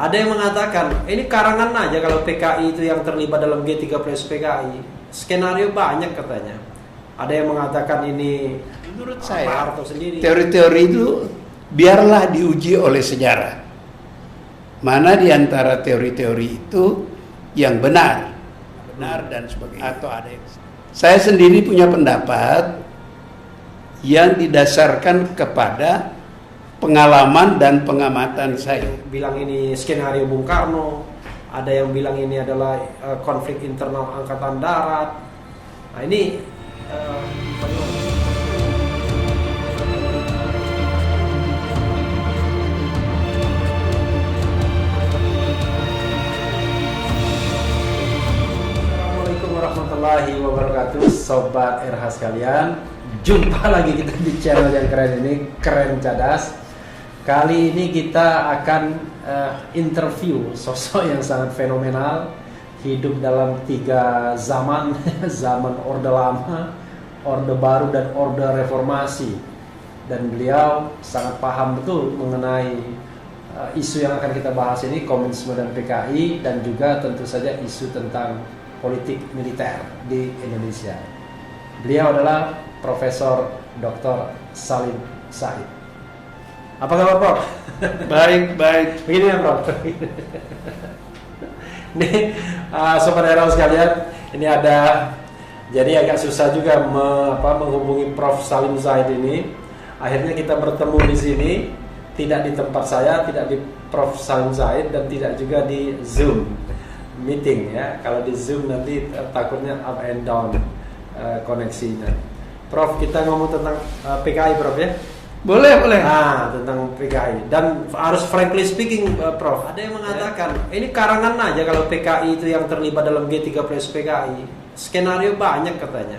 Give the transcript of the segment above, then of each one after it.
Ada yang mengatakan ini karangan aja kalau PKI itu yang terlibat dalam G30 PKI. Skenario banyak katanya. Ada yang mengatakan ini menurut saya Harto sendiri. Teori-teori itu biarlah diuji oleh sejarah. Mana di antara teori-teori itu yang benar dan sebagainya. Atau ada yang... Saya sendiri punya pendapat yang didasarkan kepada pengalaman dan pengamatan saya. Bilang ini skenario Bung Karno, ada yang bilang ini adalah konflik internal Angkatan Darat. Nah ini Assalamualaikum warahmatullahi wabarakatuh, Sobat RH sekalian. Jumpa lagi kita di channel yang keren ini, Keren Cadas. Kali ini kita akan interview sosok yang sangat fenomenal, hidup dalam 3 zaman, zaman Orde Lama, Orde Baru, dan Orde Reformasi. Dan beliau sangat paham betul mengenai isu yang akan kita bahas ini, komunisme dan PKI, dan juga tentu saja isu tentang politik militer di Indonesia. Beliau adalah Profesor Dr. Salim Said. Apa kabar, Prof? Baik. Begini ya, Prof. Ini Sobat RH sekalian, ini ada, jadi agak susah juga menghubungi Prof. Salim Said ini. Akhirnya kita bertemu di sini, tidak di tempat saya, tidak di Prof. Salim Said, dan tidak juga di Zoom meeting ya. Kalau di Zoom nanti takutnya up and down koneksinya. Prof, kita ngomong tentang PKI, Prof ya? Boleh. Nah, tentang PKI. Dan harus frankly speaking, Prof, ada yang mengatakan ini karangan aja kalau PKI itu yang terlibat dalam G30 PKI. Skenario banyak katanya.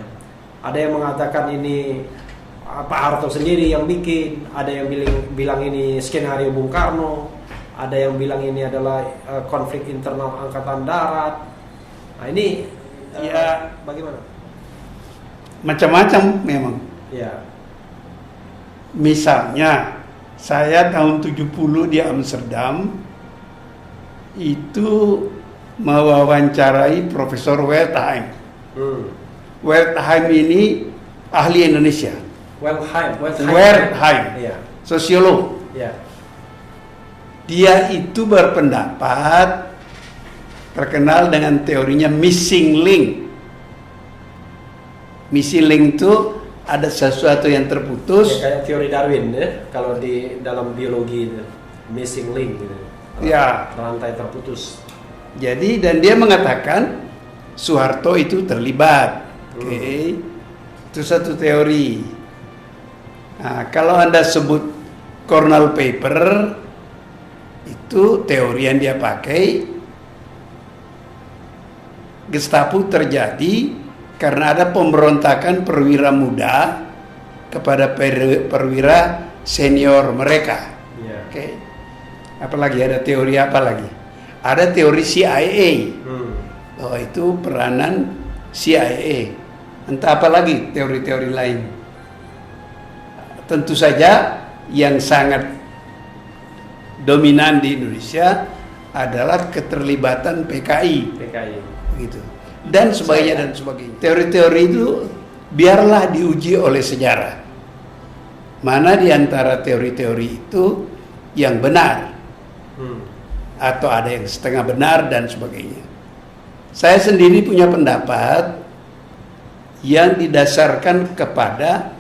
Ada yang mengatakan ini Pak Harto sendiri yang bikin. Ada yang bilang ini skenario Bung Karno. Ada yang bilang ini adalah konflik internal Angkatan Darat. Nah ini ya bagaimana? Macam-macam memang. Ya. Misalnya saya tahun 70 di Amsterdam itu mewawancarai Profesor Wertheim. Wertheim ini ahli Indonesia. Wertheim. Iya. Sosiolog. Iya. Dia itu berpendapat terkenal dengan teorinya missing link. Missing link itu ada sesuatu yang terputus. Ya, kayak teori Darwin ya, kalau di dalam biologi itu, missing link gitu. Ya, rantai terputus. Jadi dan dia mengatakan Soeharto itu terlibat. Oke. Itu satu teori. Nah, kalau Anda sebut Cornell paper, itu teori yang dia pakai. Gestapo terjadi karena ada pemberontakan perwira muda kepada perwira senior mereka. Yeah. Oke. Apalagi ada teori apa lagi? Ada teori CIA. Oh, itu peranan CIA. Entah apa lagi teori-teori lain. Tentu saja yang sangat dominan di Indonesia adalah keterlibatan PKI. Gitu. Dan sebagainya. Teori-teori itu biarlah diuji oleh sejarah. Mana di antara teori-teori itu yang benar atau ada yang setengah benar dan sebagainya. Saya sendiri punya pendapat yang didasarkan kepada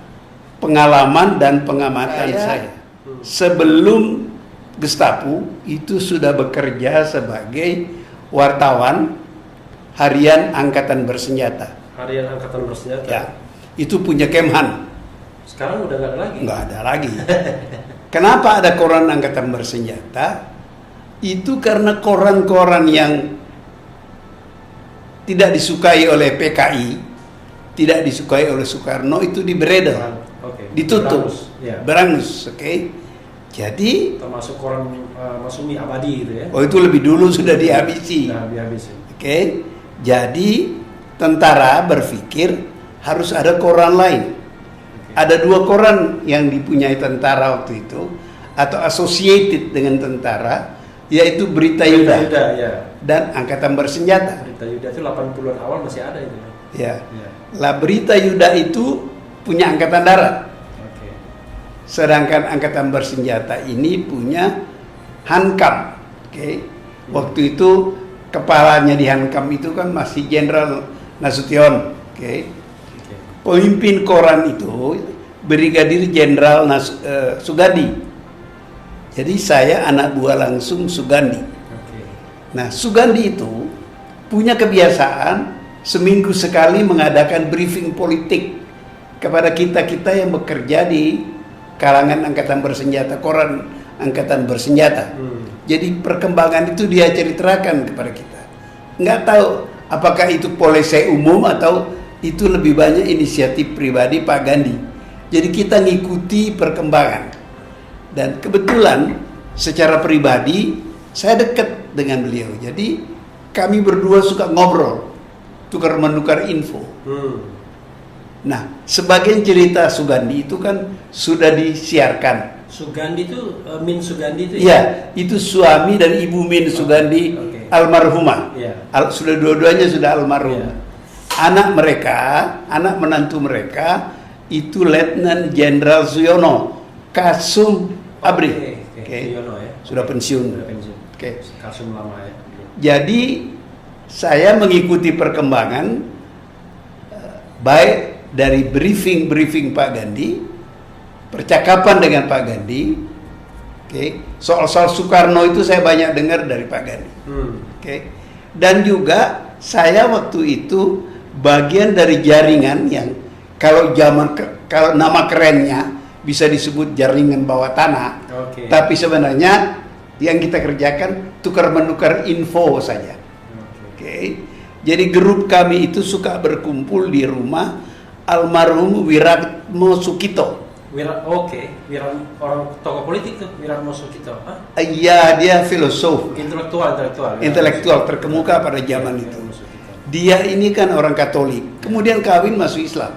pengalaman dan pengamatan saya. Sebelum Gestapo itu sudah bekerja sebagai wartawan Harian Angkatan Bersenjata. Harian Angkatan Bersenjata. Ya, itu punya Kemhan. Sekarang udah nggak ada lagi. Nggak ada lagi. Kenapa ada koran Angkatan Bersenjata? Itu karena koran-koran yang tidak disukai oleh PKI, tidak disukai oleh Soekarno itu diberedel, ditutup, berangus, oke. Jadi termasuk koran Masumi Abadi gitu ya. Oh, itu lebih dulu sudah dihabisi. Oke. Jadi tentara berpikir harus ada koran lain. Ada 2 koran yang dipunyai tentara waktu itu atau associated dengan tentara. yaitu Berita Yuda Yuda ya. dan Angkatan Bersenjata. Berita Yuda itu 80-an awal masih ada itu. Ya. Ya. Lah Berita Yuda itu punya Angkatan Darat. Oke. Sedangkan Angkatan Bersenjata ini punya Hankam. Oke. Waktu itu kepalanya di Hankam itu kan masih Jenderal Nasution. Oke. Pemimpin koran itu Brigadir Jenderal Sugandi. Jadi saya anak buah langsung Sugandi. Oke. Nah, Sugandi itu punya kebiasaan seminggu sekali mengadakan briefing politik kepada kita-kita yang bekerja di kalangan Angkatan Bersenjata, koran Angkatan Bersenjata. Jadi perkembangan itu dia ceritakan kepada kita. Nggak tahu apakah itu polisi umum atau itu lebih banyak inisiatif pribadi Pak Gandhi. Jadi kita ngikuti perkembangan. Dan kebetulan secara pribadi saya dekat dengan beliau. Jadi kami berdua suka ngobrol, tukar-menukar info. Nah, sebagian cerita Sugandi itu kan sudah disiarkan. Sugandi itu Min Sugandi itu Iya, itu suami dan ibu Min Sugandi, almarhumah. Sudah dua-duanya sudah almarhum. Anak mereka, anak menantu mereka itu Letnan Jenderal Suyono Kasum Abri. Suyono ya. Sudah pensiun. Kasum lama ya. Jadi saya mengikuti perkembangan baik dari briefing Pak Gandhi, percakapan dengan Pak Gandhi. Soal-soal Soekarno itu saya banyak dengar dari Pak Gandhi. Dan juga saya waktu itu bagian dari jaringan yang kalau nama kerennya bisa disebut jaringan bawah tanah. Tapi sebenarnya yang kita kerjakan tukar-menukar info saja. Jadi grup kami itu suka berkumpul di rumah almarhum Wiratmo Sukito. Orang tokoh politik tuh Wiratmo Sukito. Iya, dia filosof, intelektual terkemuka pada zaman itu. Dia ini kan orang Katolik, kemudian kawin masuk Islam.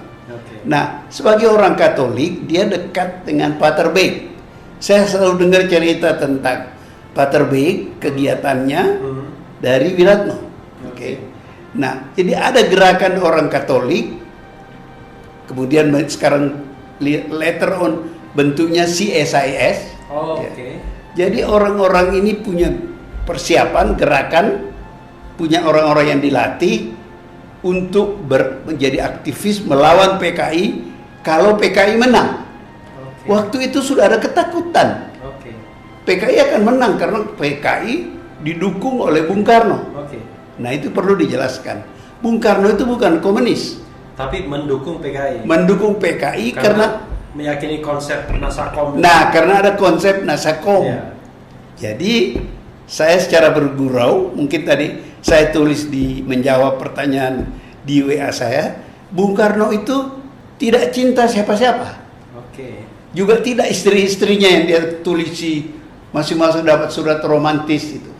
Nah, sebagai orang Katolik, dia dekat dengan Pater Beek. Saya selalu dengar cerita tentang Pater Beek, kegiatannya dari Wiratmo. Nah, jadi ada gerakan orang Katolik, kemudian sekarang later on bentuknya CSIS. Jadi orang-orang ini punya persiapan gerakan, punya orang-orang yang dilatih untuk menjadi aktivis melawan PKI kalau PKI menang. Waktu itu sudah ada ketakutan. PKI akan menang karena PKI didukung oleh Bung Karno. Nah, itu perlu dijelaskan. Bung Karno itu bukan komunis, tapi mendukung PKI. Mendukung PKI karena meyakini konsep Nasakom. Nah, karena ada konsep Nasakom. Jadi saya secara bergurau, mungkin tadi saya tulis menjawab pertanyaan di WA saya, Bung Karno itu tidak cinta siapa-siapa. Juga tidak istri-istrinya yang dia tulisi masing-masing dapat surat romantis itu.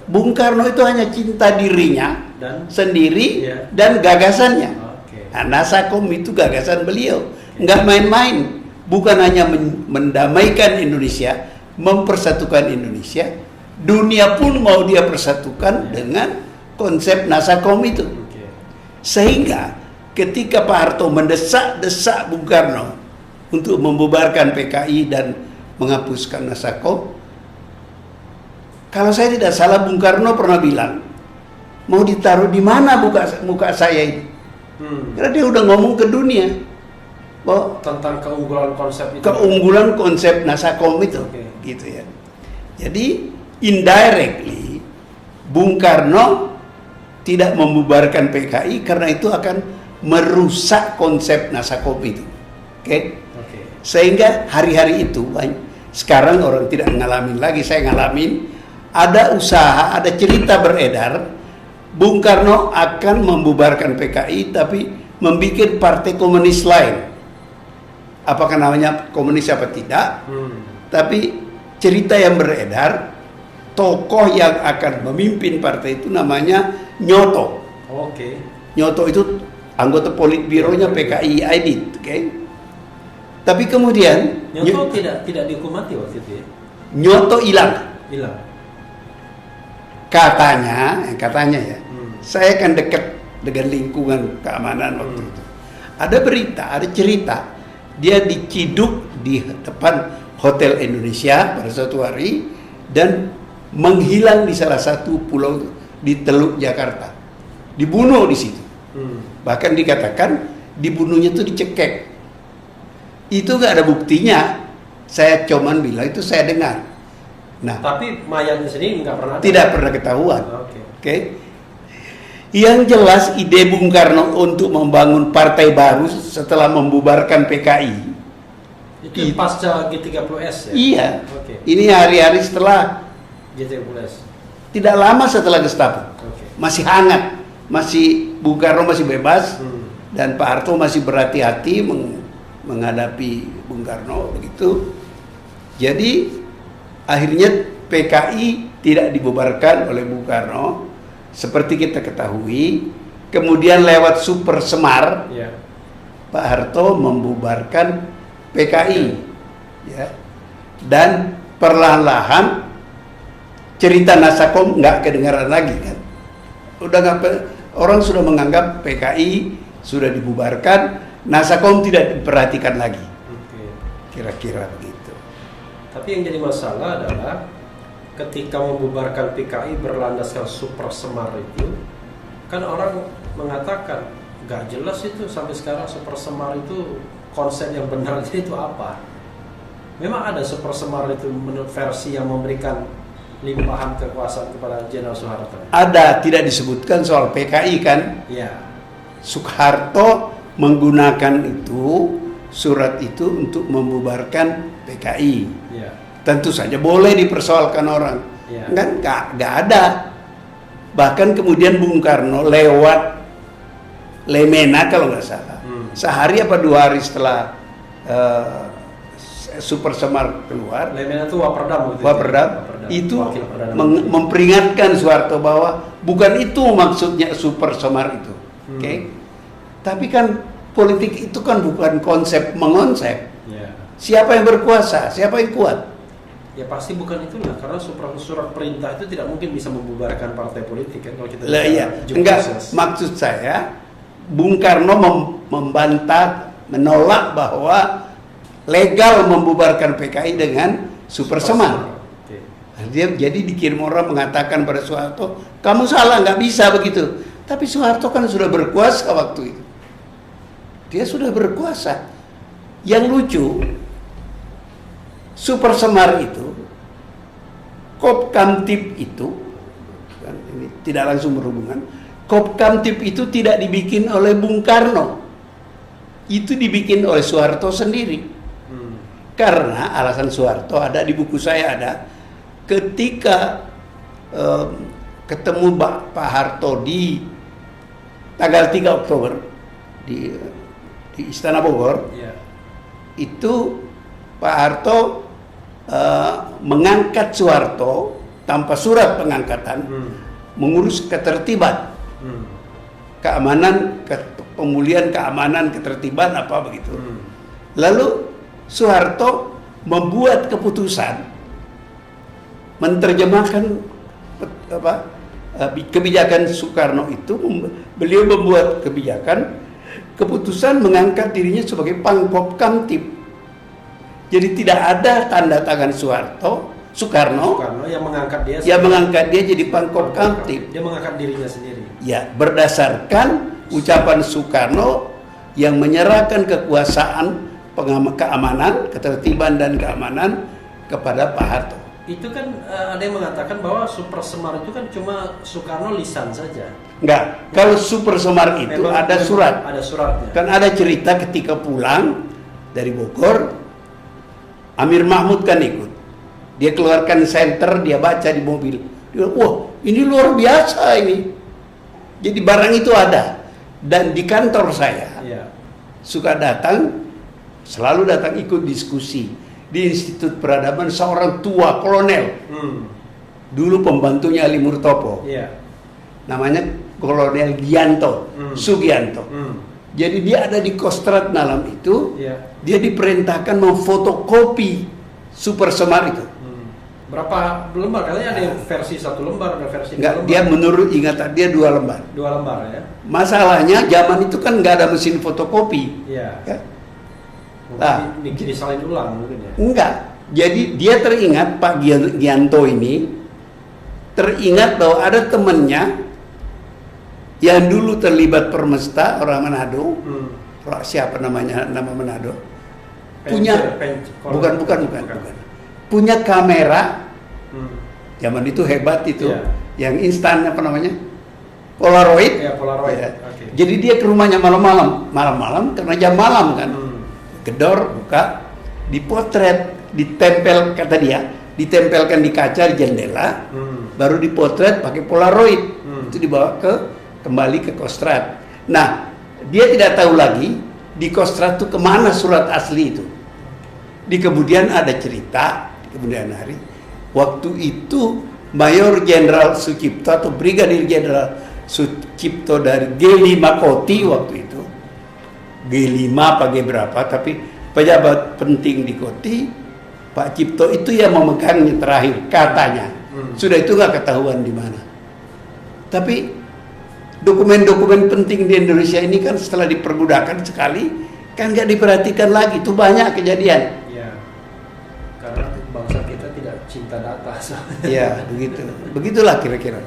Bung Karno itu hanya cinta dirinya sendiri dan gagasannya. Nah, Nasakom itu gagasan beliau, nggak main-main. Bukan hanya mendamaikan Indonesia, mempersatukan Indonesia, dunia pun mau dia persatukan dengan konsep Nasakom itu. Sehingga ketika Pak Harto mendesak Bung Karno untuk membubarkan PKI dan menghapuskan Nasakom, kalau saya tidak salah Bung Karno pernah bilang, mau ditaruh di mana muka saya ini? Karena dia udah ngomong ke dunia bahwa tentang keunggulan konsep itu. Keunggulan konsep Nasakom itu, gitu ya. Jadi indirectly Bung Karno tidak membubarkan PKI karena itu akan merusak konsep Nasakom itu. Sehingga hari-hari itu sekarang orang tidak ngalamin lagi, saya ngalamin. Ada usaha, ada cerita beredar, Bung Karno akan membubarkan PKI tapi membuat partai komunis lain. Apakah namanya komunis apa tidak? Tapi cerita yang beredar, tokoh yang akan memimpin partai itu namanya Nyoto. Nyoto itu anggota politbironya PKI ID. Tapi kemudian Nyoto tidak dihukum mati waktu itu ya? Nyoto hilang. katanya ya, saya kan dekat dengan lingkungan keamanan waktu itu. Ada berita, ada cerita, dia diciduk di depan Hotel Indonesia pada suatu hari dan menghilang di salah satu pulau di Teluk Jakarta, dibunuh di situ. Bahkan dikatakan dibunuhnya itu dicekek. Itu nggak ada buktinya. Saya cuman bilang itu saya dengar. Nah, tapi mayatnya sendiri nggak pernah. Tidak pernah ketahuan. Oke. Yang jelas ide Bung Karno untuk membangun partai baru setelah membubarkan PKI. Itu pasca G30S ya? Iya. Okay. Ini hari-hari setelah G30S. Tidak lama setelah Gestapo. Okay. Masih hangat. Bung Karno masih bebas dan Pak Harto masih berhati-hati menghadapi Bung Karno begitu. Jadi akhirnya PKI tidak dibubarkan oleh Bung Karno seperti kita ketahui. Kemudian lewat Super Semar, Pak Harto membubarkan PKI, ya. Dan perlahan-lahan cerita Nasakom nggak kedengaran lagi kan. Orang sudah menganggap PKI sudah dibubarkan, Nasakom tidak diperhatikan lagi. Kira-kira begitu. Tapi yang jadi masalah adalah ketika membubarkan PKI berlandaskan Super Semar itu, kan orang mengatakan nggak jelas itu sampai sekarang Super Semar itu konsep yang benar itu apa? Memang ada Super Semar itu menurut versi yang memberikan limpahan kekuasaan kepada Jenderal Soeharto. Ada, tidak disebutkan soal PKI kan? Iya. Soeharto menggunakan itu surat itu untuk membubarkan PKI. Iya. Tentu saja boleh dipersoalkan orang. Iya. Nggak ada. Bahkan kemudian Bung Karno lewat Lemena kalau nggak salah. Sehari apa 2 hari setelah Super Semar keluar, Lemena itu Waperdam itu memperingatkan Soeharto bahwa bukan itu maksudnya Super Semar itu. Oke? Tapi kan politik itu kan bukan konsep mengonsep. Siapa yang berkuasa, siapa yang kuat? Ya pasti bukan itulah, karena surat perintah itu tidak mungkin bisa membubarkan partai politik kan kalau kita enggak, maksud saya Bung Karno membantah, menolak bahwa legal membubarkan PKI dengan Super Semar. Dia jadi dikirim orang mengatakan pada Soeharto, kamu salah, nggak bisa begitu. Tapi Soeharto kan sudah berkuasa waktu itu. Dia sudah berkuasa. Yang lucu, Super Semar itu, Kopkamtib itu, kan, ini tidak langsung berhubungan. Kopkamtib itu tidak dibikin oleh Bung Karno, itu dibikin oleh Soeharto sendiri. Karena alasan Soeharto ada di buku saya ada, ketika ketemu Pak Harto di tanggal 3 Oktober di Istana Bogor, itu Pak Harto mengangkat Soeharto tanpa surat pengangkatan, mengurus ketertiban, keamanan, pemulihan keamanan, ketertiban apa begitu. Lalu Soeharto membuat keputusan, menerjemahkan kebijakan Soekarno itu. Beliau membuat keputusan mengangkat dirinya sebagai Pangkopkamtib. Jadi tidak ada tanda tangan Soekarno yang mengangkat dia jadi Pangkopkamtib. Dia mengangkat dirinya sendiri. Ya, berdasarkan ucapan Soekarno yang menyerahkan kekuasaan keamanan, ketertiban dan keamanan kepada Pak Harto. Itu kan ada yang mengatakan bahwa Super Semar itu kan cuma Soekarno lisan saja. Enggak, kalau Super Semar itu ada surat. Ada suratnya. Kan ada cerita ketika pulang dari Bogor, Amir Mahmud kan ikut. Dia keluarkan senter, dia baca di mobil. Dia bilang, wah ini luar biasa ini. Jadi barang itu ada. Dan di kantor saya suka datang, selalu datang ikut diskusi di Institut Peradaban seorang tua kolonel. Dulu pembantunya Ali Murtopo. Namanya Kolonel Gianto, Sugianto. Jadi dia ada di Kostrad malam itu. Dia diperintahkan memfotokopi Super Semar itu. Berapa lembar? Katanya ada yang versi 1 lembar, ada versi 2 Enggak, lembar. dia menurut ingatan dia 2 lembar. 2 lembar ya. Masalahnya zaman itu kan nggak ada mesin fotokopi. Iya. Ya? Nah, disalin ulang mungkin ya. Enggak. Jadi dia teringat Pak Gianto ini teringat bahwa ada temannya yang dulu terlibat permesta orang Manado. Siapa namanya, nama Manado? Punya bukan. Punya kamera. Zaman itu hebat itu. Yang instan apa namanya? Polaroid. Ya, Polaroid. Ya. Okay. Jadi dia ke rumahnya malam-malam karena jam malam kan. Gedor, buka, dipotret, ditempel kata dia, ditempelkan di kaca di jendela, baru dipotret pakai Polaroid. Itu dibawa kembali ke Kostrad. Nah, dia tidak tahu lagi di Kostrad itu kemana surat asli itu. Di kemudian ada cerita di kemudian hari, waktu itu Mayor Jenderal Sucipto atau Brigadir Jenderal Sucipto dari G5 Koti waktu itu, G5 apa G berapa, tapi pejabat penting di Koti, Pak Cipto itu yang memegangnya terakhir katanya. Sudah itu nggak ketahuan di mana. Tapi dokumen-dokumen penting di Indonesia ini kan setelah dipergunakan sekali kan nggak diperhatikan lagi. Itu banyak kejadian. Iya. Karena bangsa kita tidak cinta data. Iya, begitu. Begitulah kira-kira.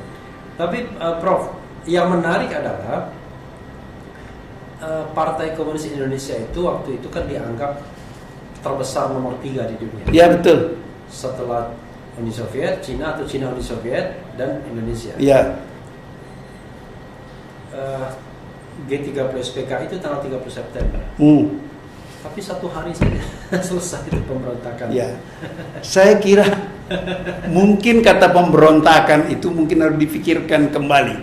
Tapi Prof, yang menarik adalah Partai Komunis Indonesia itu waktu itu kan dianggap terbesar nomor 3 di dunia. Ya betul. Setelah Uni Soviet, Cina atau Cina Uni Soviet dan Indonesia. Ya. G30 PKI itu tanggal 30 September. Tapi 1 hari saja selesai itu pemberontakan. Ya. Saya kira mungkin kata pemberontakan itu mungkin harus dipikirkan kembali.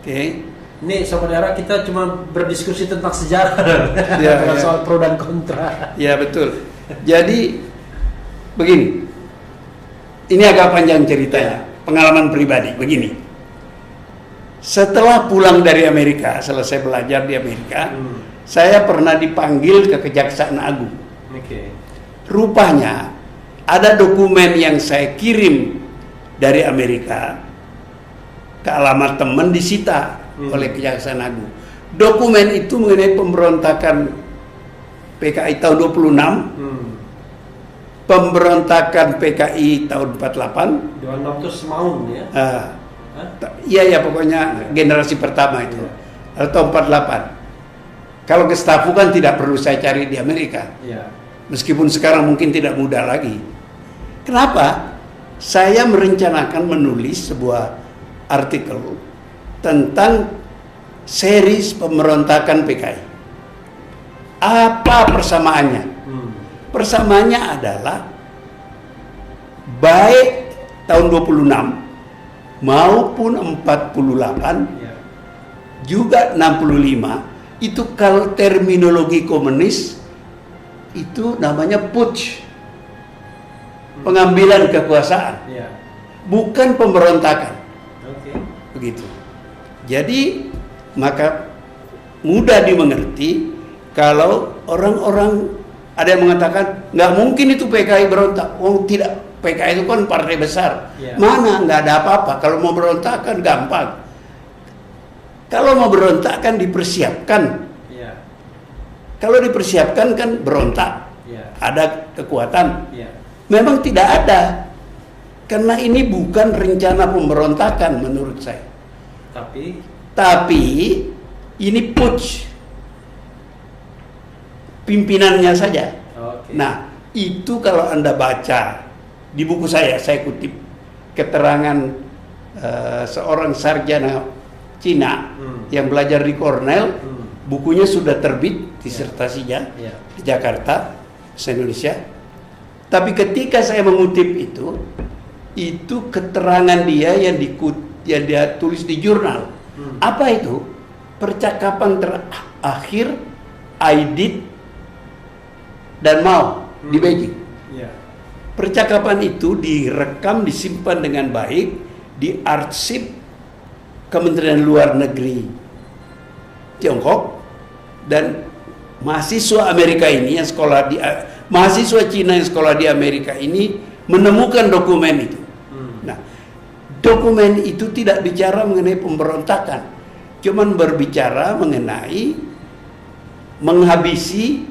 Oke. Ini saudara kita cuma berdiskusi tentang sejarah, bukan soal pro dan kontra. Ya betul. Jadi begini, ini agak panjang ceritanya, pengalaman pribadi. Begini, setelah pulang dari Amerika, selesai belajar di Amerika, saya pernah dipanggil ke Kejaksaan Agung. Rupanya ada dokumen yang saya kirim dari Amerika ke alamat teman disita oleh Kejaksaan Agung. Dokumen itu mengenai pemberontakan PKI tahun 26, pemberontakan PKI tahun 48. 26 itu Semaun ya? Iya pokoknya generasi pertama itu. Atau 48. Kalau Gestapo kan tidak perlu saya cari di Amerika. Meskipun sekarang mungkin tidak mudah lagi. Kenapa? Saya merencanakan menulis sebuah artikel tentang series pemberontakan PKI. Apa persamaannya? Persamaannya adalah baik tahun 26 maupun 48 juga 65 itu kalau terminologi komunis itu namanya putsch, pengambilan kekuasaan, bukan pemberontakan. Begitu. Jadi maka mudah dimengerti kalau orang-orang ada yang mengatakan nggak mungkin itu PKI berontak. Oh tidak, PKI itu kan partai besar. Mana nggak ada apa-apa. Kalau mau berontak kan gampang. Kalau mau berontak kan dipersiapkan. Kalau dipersiapkan kan berontak. Ada kekuatan. Memang tidak ada. Karena ini bukan rencana pemberontakan menurut saya. Tapi ini putsch. Pimpinannya saja. Nah, itu kalau Anda baca di buku saya kutip keterangan seorang sarjana Cina yang belajar di Cornell, bukunya sudah terbit disertasinya di Jakarta, se-Indonesia. Tapi ketika saya mengutip itu keterangan dia yang dia tulis di jurnal. Apa itu? Percakapan terakhir Aidit dan Mao di Beijing. Percakapan itu direkam, disimpan dengan baik di arsip Kementerian Luar Negeri Tiongkok, dan mahasiswa Amerika ini yang mahasiswa Cina yang sekolah di Amerika ini menemukan dokumen itu. Nah, dokumen itu tidak bicara mengenai pemberontakan, cuman berbicara mengenai menghabisi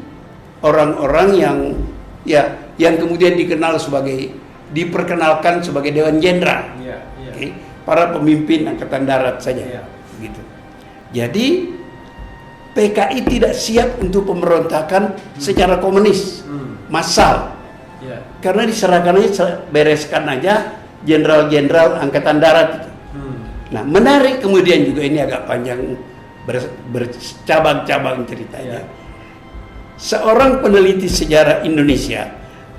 orang-orang yang kemudian diperkenalkan sebagai Dewan Jenderal, okay? Para pemimpin angkatan darat saja, gitu. Jadi PKI tidak siap untuk pemberontakan secara komunis, massal, karena diserahkan aja, bereskan aja jenderal-jenderal angkatan darat itu. Nah, menarik kemudian juga, ini agak panjang bercabang-cabang ceritanya. Seorang peneliti sejarah Indonesia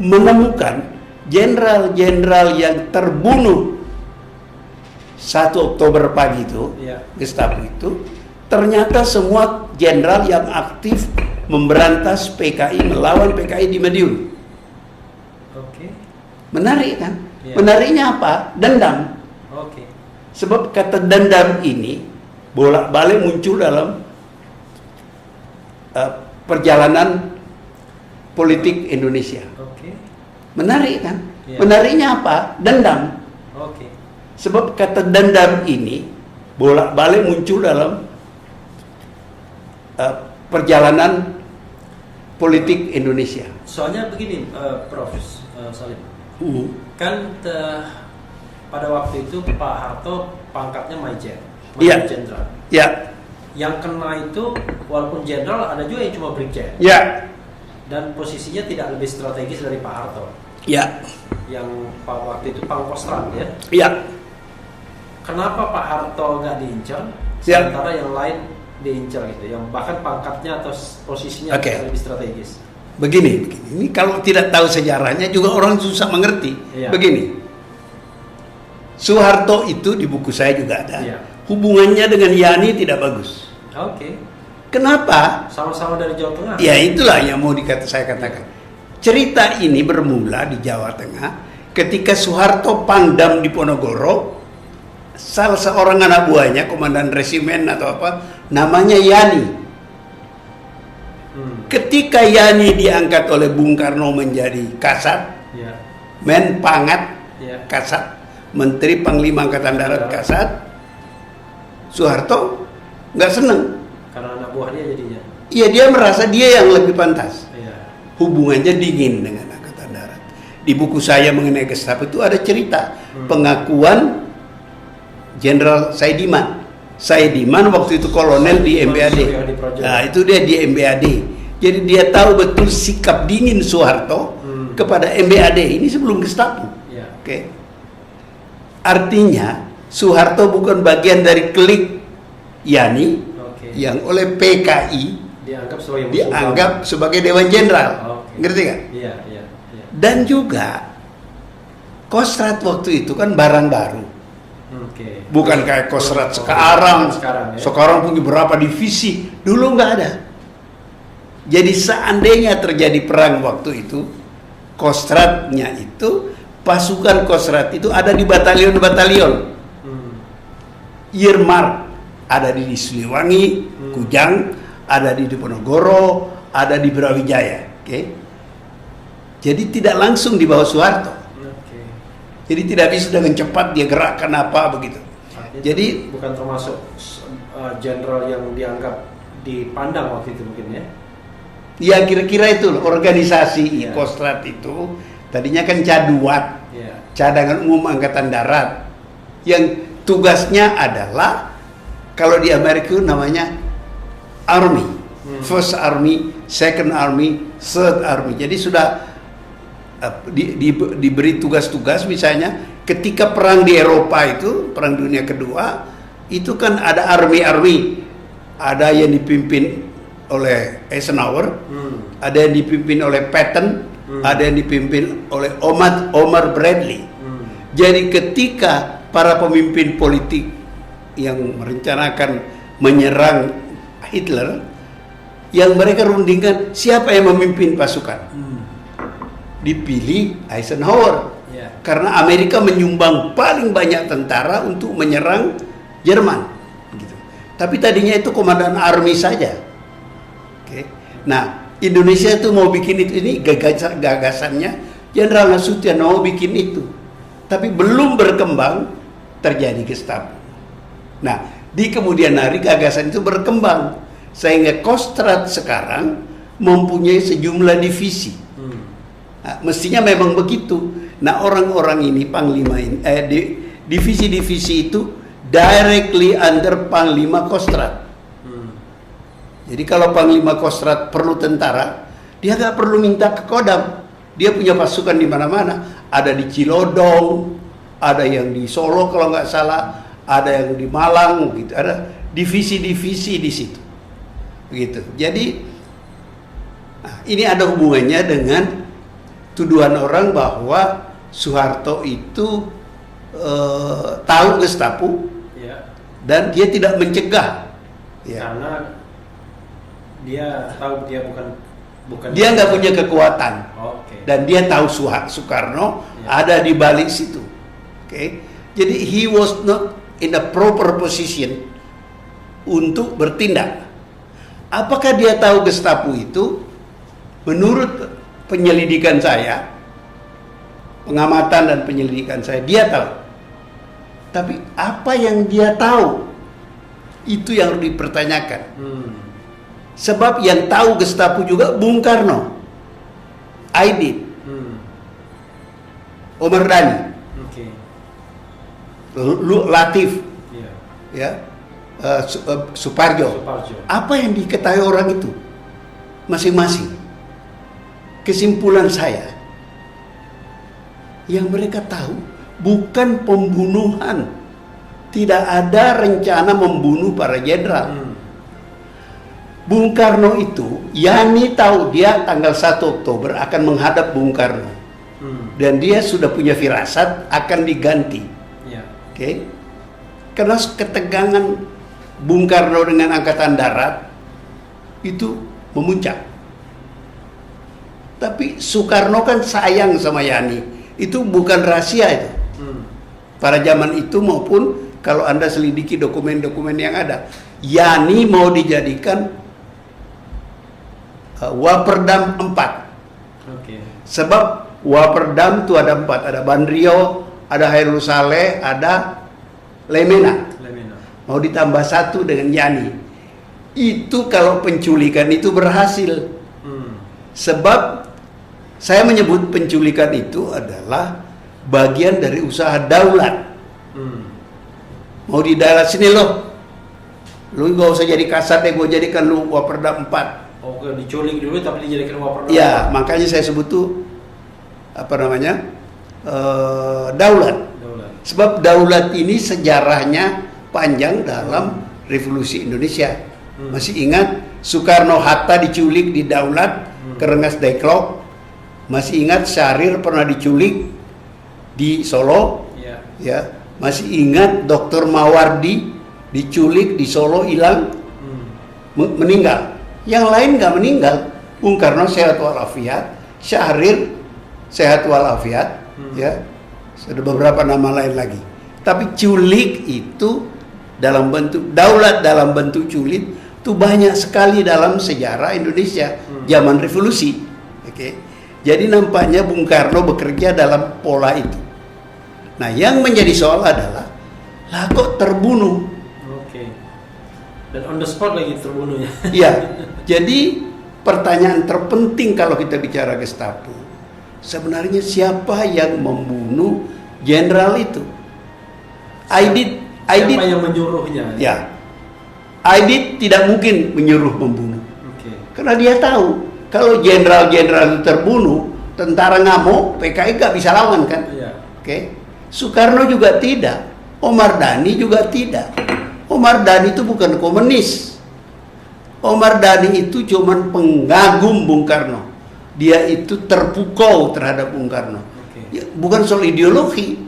menemukan jenderal-jenderal yang terbunuh 1 Oktober pagi itu, Gestapo itu, ternyata semua jenderal yang aktif memberantas PKI, melawan PKI di Madiun. Menarik kan? Menariknya apa? Dendam. Sebab kata dendam ini bolak-balik muncul dalam perjalanan politik Indonesia. Menarik kan? Menariknya apa? Dendam. Sebab kata dendam ini bolak-balik muncul dalam perjalanan politik Indonesia. Soalnya begini, Prof. Salim, kan pada waktu itu Pak Harto pangkatnya Major Jenderal. Yang kena itu walaupun jenderal, ada juga yang cuma brigjen. Dan posisinya tidak lebih strategis dari Pak Harto. Yang waktu itu Pangkostrat ya. Kenapa Pak Harto nggak diincar, sementara yang lain diincar gitu, yang bahkan pangkatnya atau posisinya lebih strategis? Begini, ini kalau tidak tahu sejarahnya juga orang susah mengerti. Begini, Soeharto itu di buku saya juga ada, hubungannya dengan Yani tidak bagus. Kenapa? Sama-sama dari Jawa Tengah. Ya itulah yang mau saya katakan. Cerita ini bermula di Jawa Tengah ketika Soeharto Pangdam di Ponorogo. Salah seorang anak buahnya, komandan resimen atau apa, namanya Yani. Ketika Yani diangkat oleh Bung Karno menjadi Kasat, Men Pangat, Kasat, Menteri Panglima Angkatan Darat Kasat, Soeharto nggak seneng. Karena anak buah dia jadinya. Iya, dia merasa dia yang lebih pantas. Hubungannya dingin dengan Angkatan Darat. Di buku saya mengenai Gestapo itu ada cerita pengakuan Jenderal Saidiman. Saidiman waktu itu kolonel di MBAD. Nah, itu dia di MBAD. Jadi dia tahu betul sikap dingin Soeharto kepada MBAD. Ini sebelum Gestapo. Oke. Artinya Soeharto bukan bagian dari klik Yani yang oleh PKI dianggap sebagai Dewan Jenderal. Ngerti nggak? Dan juga Kostrad waktu itu kan barang baru. Bukan kayak Kostrad sekarang. Sekarang punya berapa divisi, dulu nggak ada. Jadi seandainya terjadi perang waktu itu, Kostradnya itu, pasukan Kostrad itu ada di batalion-batalion. Yermark ada di Siliwangi, Kujang, ada di Diponegoro, ada di Brawijaya. Jadi tidak langsung di bawah Soeharto. Jadi tidak bisa dengan cepat dia gerakkan apa begitu. Jadi bukan termasuk jenderal yang dianggap dipandang waktu itu mungkin ya? Ya kira-kira itu organisasi Kostrad itu tadinya kan Caduat, Cadangan Umum Angkatan Darat, yang tugasnya adalah kalau di Amerika namanya Army, First Army, Second Army, Third Army. Jadi sudah diberi tugas-tugas, misalnya ketika perang di Eropa itu, perang dunia kedua, itu kan ada army, ada yang dipimpin oleh Eisenhower, ada yang dipimpin oleh Patton, ada yang dipimpin oleh Omar Bradley. Jadi ketika para pemimpin politik yang merencanakan menyerang Hitler, yang mereka rundingkan siapa yang memimpin pasukan, dipilih Eisenhower, karena Amerika menyumbang paling banyak tentara untuk menyerang Jerman, gitu. Tapi tadinya itu komandan army saja. Nah, Indonesia itu mau bikin itu, ini gagasannya Jenderal Nasution mau bikin itu, tapi belum berkembang, terjadi Gestapo. Nah, di kemudian hari gagasan itu berkembang sehingga Kostrad sekarang mempunyai sejumlah divisi. Nah, mestinya memang begitu. Nah, orang-orang ini panglima ini, divisi-divisi itu directly under Panglima Kostrad. Jadi kalau Panglima Kostrad perlu tentara, dia nggak perlu minta ke Kodam. Dia punya pasukan di mana-mana. Ada di Cilodong, ada yang di Solo kalau nggak salah, ada yang di Malang, gitu. Ada divisi-divisi di situ, begitu. Jadi ini ada hubungannya dengan tuduhan orang bahwa Soeharto itu tahu Gestapo dan dia tidak mencegah. Karena dia tahu dia bukan dia nggak punya kekuatan. Dan dia tahu Soekarno ada di balik situ. Jadi he was not in a proper position untuk bertindak. Apakah dia tahu Gestapo itu? Menurut penyelidikan saya, pengamatan dan penyelidikan saya, dia tahu. Tapi apa yang dia tahu itu yang harus dipertanyakan. Sebab yang tahu Gestapo juga Bung Karno, Aidit, Omar Dhani, Latif, Suparjo. Apa yang diketahui orang itu masing-masing? Kesimpulan saya, yang mereka tahu bukan pembunuhan. Tidak ada rencana membunuh para jenderal. Bung Karno itu, Yani tahu dia tanggal 1 Oktober akan menghadap Bung Karno. Dan dia sudah punya firasat akan diganti. Karena ketegangan Bung Karno dengan Angkatan Darat itu memuncak. Tapi Soekarno kan sayang sama Yani. Itu bukan rahasia itu. Pada zaman itu maupun kalau Anda selidiki dokumen-dokumen yang ada, Yani mau dijadikan Waperdam 4. Sebab Waperdam itu ada 4. Ada Banrio, ada Hairul Saleh, ada Lemena. Mau ditambah 1 dengan Yani. Itu kalau penculikan itu berhasil. Sebab saya menyebut penculikan itu adalah bagian dari usaha daulat. Mau di daerah sini loh, lu gak usah jadi kasar deh, gue jadikan lu Waperdam 4. Diculik dulu tapi dijadikan Waperdam. Ya, makanya saya sebut tuh daulat. Sebab daulat ini sejarahnya panjang dalam Revolusi Indonesia. Masih ingat Soekarno-Hatta diculik di daulat, ke Rengas Dengklok. Masih ingat Syahrir pernah diculik di Solo. Masih ingat Dr. Mawardi diculik di Solo, hilang, meninggal. Yang lain nggak meninggal. Bung Karno sehat walafiat, Syahrir sehat walafiat, ada beberapa nama lain lagi. Tapi culik itu dalam bentuk daulat, dalam bentuk culik itu banyak sekali dalam sejarah Indonesia zaman revolusi. Jadi nampaknya Bung Karno bekerja dalam pola itu. Nah, yang menjadi soal adalah, lah kok terbunuh? Dan on the spot lagi terbunuhnya. Jadi pertanyaan terpenting kalau kita bicara Gestapo, sebenarnya siapa yang membunuh jenderal itu? Aidit siapa yang menyuruhnya? Aidit tidak mungkin menyuruh membunuh. Karena dia tahu kalau jenderal-jenderal itu terbunuh, tentara ngamuk, PKI gak bisa lawan kan? Soekarno juga tidak, Omar Dhani juga tidak. Omar Dhani itu bukan komunis. Omar Dhani itu cuman pengagum Bung Karno. Dia itu terpukau terhadap Bung Karno. Bukan soal ideologi.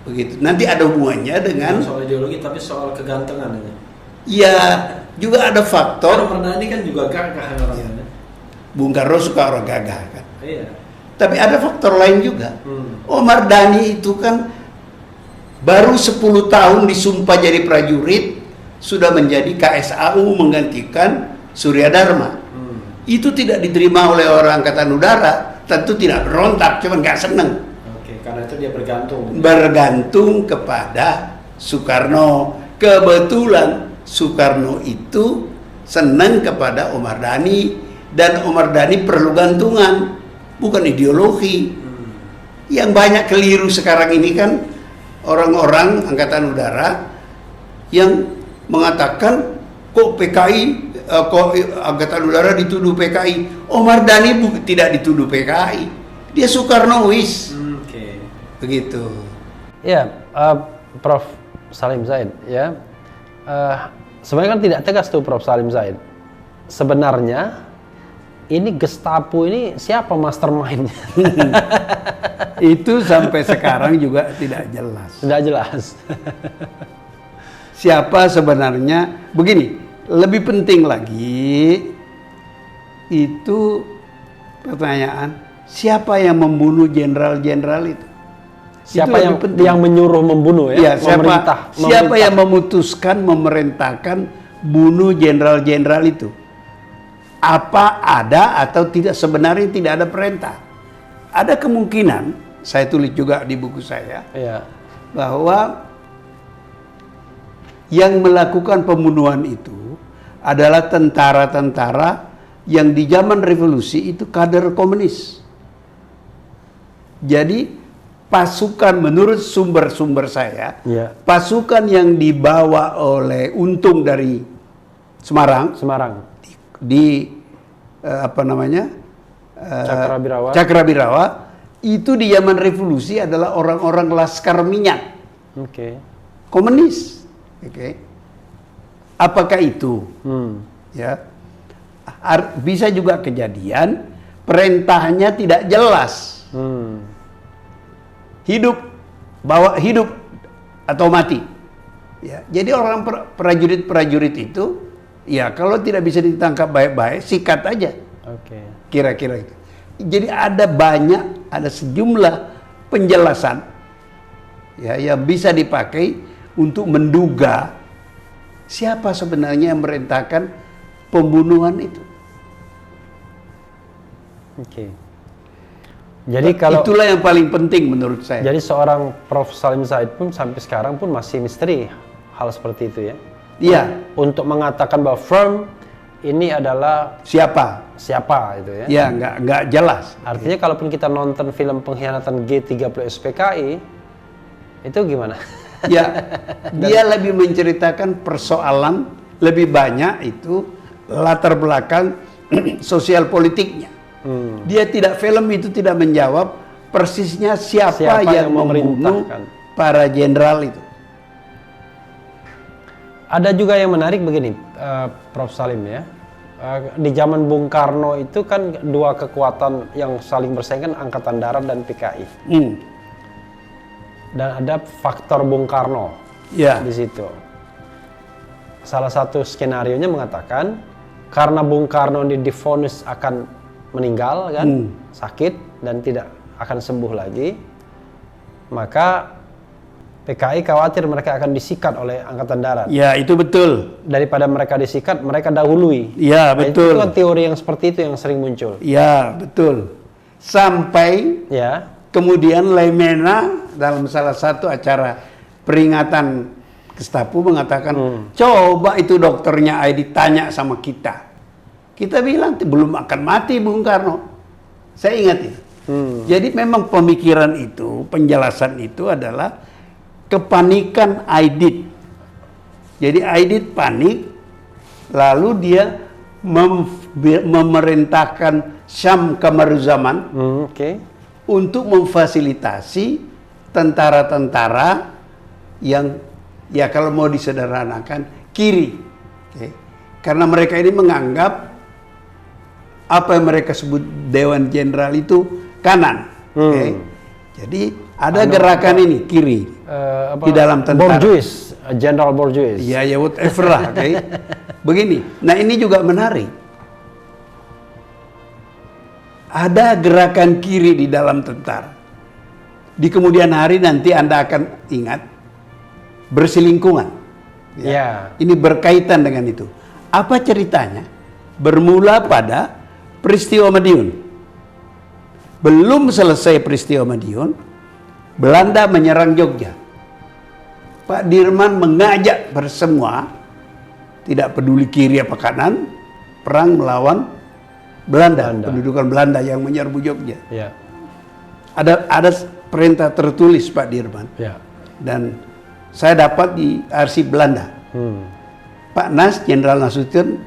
Begitu. Nanti ada hubungannya dengan soal ideologi, tapi soal kegantengan. Juga ada faktor. Omar Dhani kan juga gagah orangnya. Bung Karno suka orang gagah kan. Tapi ada faktor lain juga. Omar Dhani itu kan baru 10 tahun disumpah jadi prajurit, sudah menjadi KSAU menggantikan Surya Dharma. Itu tidak diterima oleh orang Angkatan Udara, tentu tidak berontak, cuma nggak seneng. Oke, karena itu dia Bergantung kepada Soekarno. Kebetulan Soekarno itu senang kepada Omar Dhani, dan Omar Dhani perlu gantungan, bukan ideologi. Yang banyak keliru sekarang ini kan orang-orang Angkatan Udara yang mengatakan kok PKI, kok Angkatan Udara dituduh PKI. Omar Dhani tidak dituduh PKI, dia Soekarnois. Begitu. Ya, Prof. Salim Said, ya. Sebenarnya kan tidak tegas tuh Prof. Salim Said. Sebenarnya ini Gestapo ini siapa mastermind-nya? Itu sampai sekarang juga tidak jelas. Tidak jelas. Siapa sebenarnya? Begini, lebih penting lagi itu pertanyaan, siapa yang membunuh jenderal-jenderal itu? Siapa yang menyuruh membunuh ya? Siapa yang memutuskan, memerintahkan bunuh jenderal-jenderal itu? Apa ada atau tidak, sebenarnya tidak ada perintah? Ada kemungkinan, saya tulis juga di buku saya, bahwa yang melakukan pembunuhan itu adalah tentara-tentara yang di zaman revolusi itu kader komunis. Jadi pasukan, menurut sumber-sumber saya, pasukan yang dibawa oleh Untung dari Semarang di Cakrabirawa itu di zaman revolusi adalah orang-orang Laskar Minyak, komunis. Apakah itu? Ya, bisa juga kejadian perintahnya tidak jelas. Hidup atau mati. Ya, jadi orang prajurit itu, ya kalau tidak bisa ditangkap baik-baik, sikat aja. Kira-kira itu. Jadi ada sejumlah penjelasan, ya, yang bisa dipakai untuk menduga siapa sebenarnya yang merintahkan pembunuhan itu. Jadi itulah yang paling penting menurut saya. Jadi seorang Prof. Salim Said pun sampai sekarang pun masih misteri hal seperti itu ya. Iya. Untuk mengatakan bahwa firm ini adalah siapa itu ya. Ya, nggak jelas. Artinya kalaupun kita nonton film pengkhianatan G30 SPKI itu gimana? Ya, dia lebih menceritakan persoalan, lebih banyak itu latar belakang sosial politiknya. Dia film itu tidak menjawab persisnya siapa yang membunuh para jenderal itu. Ada juga yang menarik begini, Prof. Salim ya. Di zaman Bung Karno itu kan dua kekuatan yang saling bersaing kan Angkatan Darat dan PKI. Dan ada faktor Bung Karno di situ. Salah satu skenarionya mengatakan karena Bung Karno divonis akan meninggal kan, sakit dan tidak akan sembuh lagi, maka PKI khawatir mereka akan disikat oleh Angkatan Darat. Ya, itu betul. Daripada mereka disikat, mereka dahului. Ya, betul. Itu kan teori yang seperti itu yang sering muncul. Ya, betul. Sampai kemudian Lemena dalam salah satu acara peringatan Gestapo mengatakan, coba itu dokternya ditanya sama kita. Kita bilang belum akan mati Bung Karno. Saya ingat itu. Jadi memang pemikiran itu, penjelasan itu adalah kepanikan Aidit. Jadi Aidit panik, lalu dia memerintahkan Syam Kamaruzaman untuk memfasilitasi tentara-tentara yang, ya kalau mau disederhanakan, kiri. Karena mereka ini menganggap apa yang mereka sebut Dewan Jenderal itu kanan. Jadi ada gerakan ini kiri di dalam tentara. Borjuis, Jenderal Borjuis. Ya, whatever lah. Begini, nah ini juga menarik. Ada gerakan kiri di dalam tentara. Di kemudian hari nanti Anda akan ingat berselingkungan. Ini berkaitan dengan itu. Apa ceritanya? Bermula pada peristiwa Madiun. belum selesai peristiwa Madiun, Belanda menyerang Jogja. Pak Dirman mengajak bersemua, tidak peduli kiri apa kanan, perang melawan Belanda. Pendudukan Belanda yang menyerbu Jogja. Ya. Ada perintah tertulis Pak Dirman. Ya. Dan saya dapat di arsip Belanda. Pak Nas, Jenderal Nasution,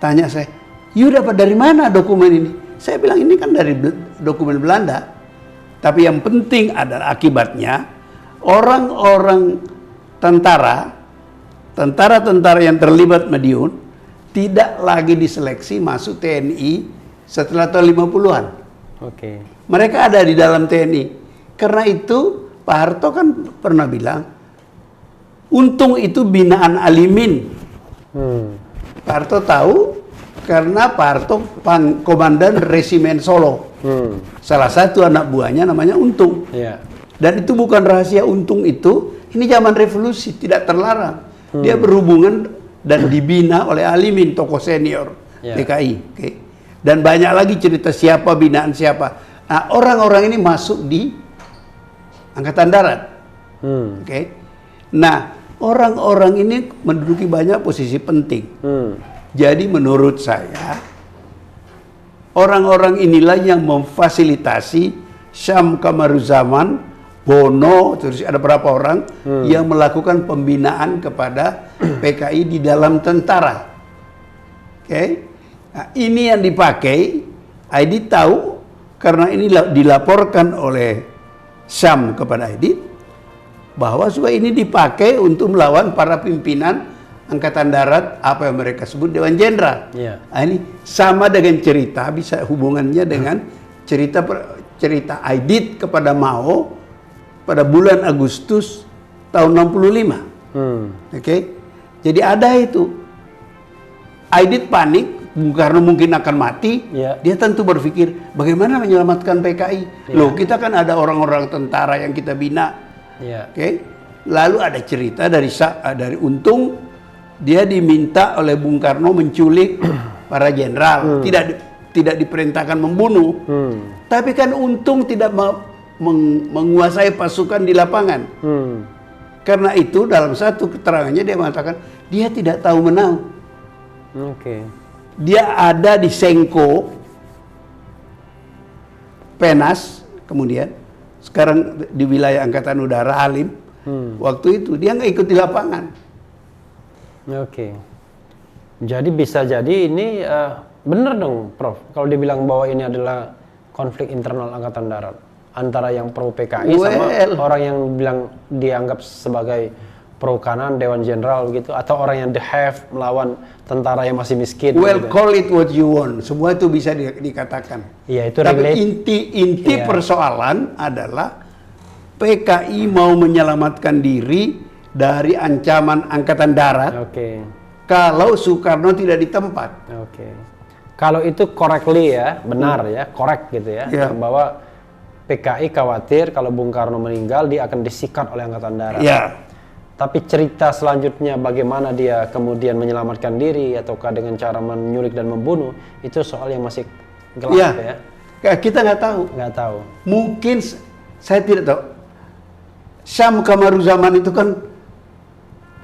tanya saya, "You dapat dari mana dokumen ini?" Saya bilang, ini kan dari dokumen Belanda. Tapi yang penting adalah akibatnya, orang-orang tentara yang terlibat Madiun tidak lagi diseleksi masuk TNI setelah tahun 50-an. Oke. Mereka ada di dalam TNI. Karena itu Pak Harto kan pernah bilang, untung itu binaan Alimin. Pak Harto tahu karena Pak Harto komandan Resimen Solo. Salah satu anak buahnya namanya Untung. Yeah. Dan itu bukan rahasia. Untung itu, ini zaman revolusi, tidak terlarang. Dia berhubungan dan dibina oleh Alimin, tokoh senior PKI. Okay. Dan banyak lagi cerita siapa binaan siapa. Nah, orang-orang ini masuk di Angkatan Darat. Okay. Nah, orang-orang ini menduduki banyak posisi penting. Jadi menurut saya, orang-orang inilah yang memfasilitasi Syam Kamaruzaman, Bono, terus ada berapa orang yang melakukan pembinaan kepada PKI di dalam tentara. Oke, nah, ini yang dipakai. Aidit tahu karena ini dilaporkan oleh Syam kepada Aidit bahwa supaya ini dipakai untuk melawan para pimpinan Angkatan Darat, apa yang mereka sebut Dewan Jenderal. Yeah. Nah, ini sama dengan cerita, bisa hubungannya dengan cerita Aidit kepada Mao pada bulan Agustus tahun 65. Oke. Jadi ada itu. Aidit panik, Bung Karno mungkin akan mati. Yeah. Dia tentu berpikir bagaimana menyelamatkan PKI. Yeah. Loh, kita kan ada orang-orang tentara yang kita bina. Yeah. Oke. Lalu ada cerita dari Untung, dia diminta oleh Bung Karno menculik para jenderal, tidak diperintahkan membunuh. Tapi kan Untung tidak menguasai pasukan di lapangan. Karena itu dalam satu keterangannya dia mengatakan dia tidak tahu menau. Dia ada di Sengko, Penas, kemudian sekarang di wilayah Angkatan Udara Halim. Waktu itu dia nggak ikut di lapangan. Jadi bisa jadi ini benar dong, Prof. Kalau dibilang bahwa ini adalah konflik internal Angkatan Darat antara yang pro PKI sama orang yang bilang dianggap sebagai pro kanan, Dewan Jenderal gitu, atau orang yang the have melawan tentara yang masih miskin. Well, gitu. call it what you want. Semua itu bisa dikatakan. Iya, itu tapi inti persoalan adalah PKI mau menyelamatkan diri dari ancaman Angkatan Darat. Kalau Soekarno tidak di tempat. Kalau itu correctly ya, benar ya, correct gitu ya, bahwa PKI khawatir kalau Bung Karno meninggal dia akan disikat oleh Angkatan Darat. Tapi cerita selanjutnya bagaimana dia kemudian menyelamatkan diri ataukah dengan cara menyulik dan membunuh, itu soal yang masih gelap ya. Kita nggak tahu. Mungkin saya tidak tahu. Syam Kamaruzaman itu kan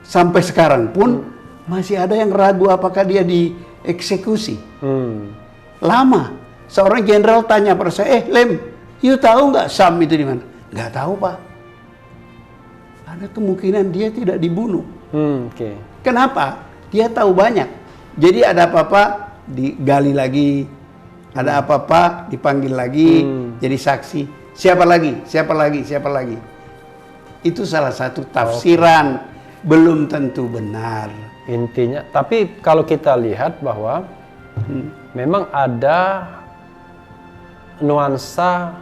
sampai sekarang pun masih ada yang ragu apakah dia dieksekusi. Lama. Seorang jenderal tanya pada saya, Lem, you tahu nggak Syam itu di mana? Nggak tahu, Pak. Ada kemungkinan dia tidak dibunuh. Kenapa? Dia tahu banyak. Jadi ada apa-apa digali lagi, ada apa-apa dipanggil lagi jadi saksi. Siapa lagi? Itu salah satu tafsiran, belum tentu benar. Intinya, tapi kalau kita lihat bahwa memang ada nuansa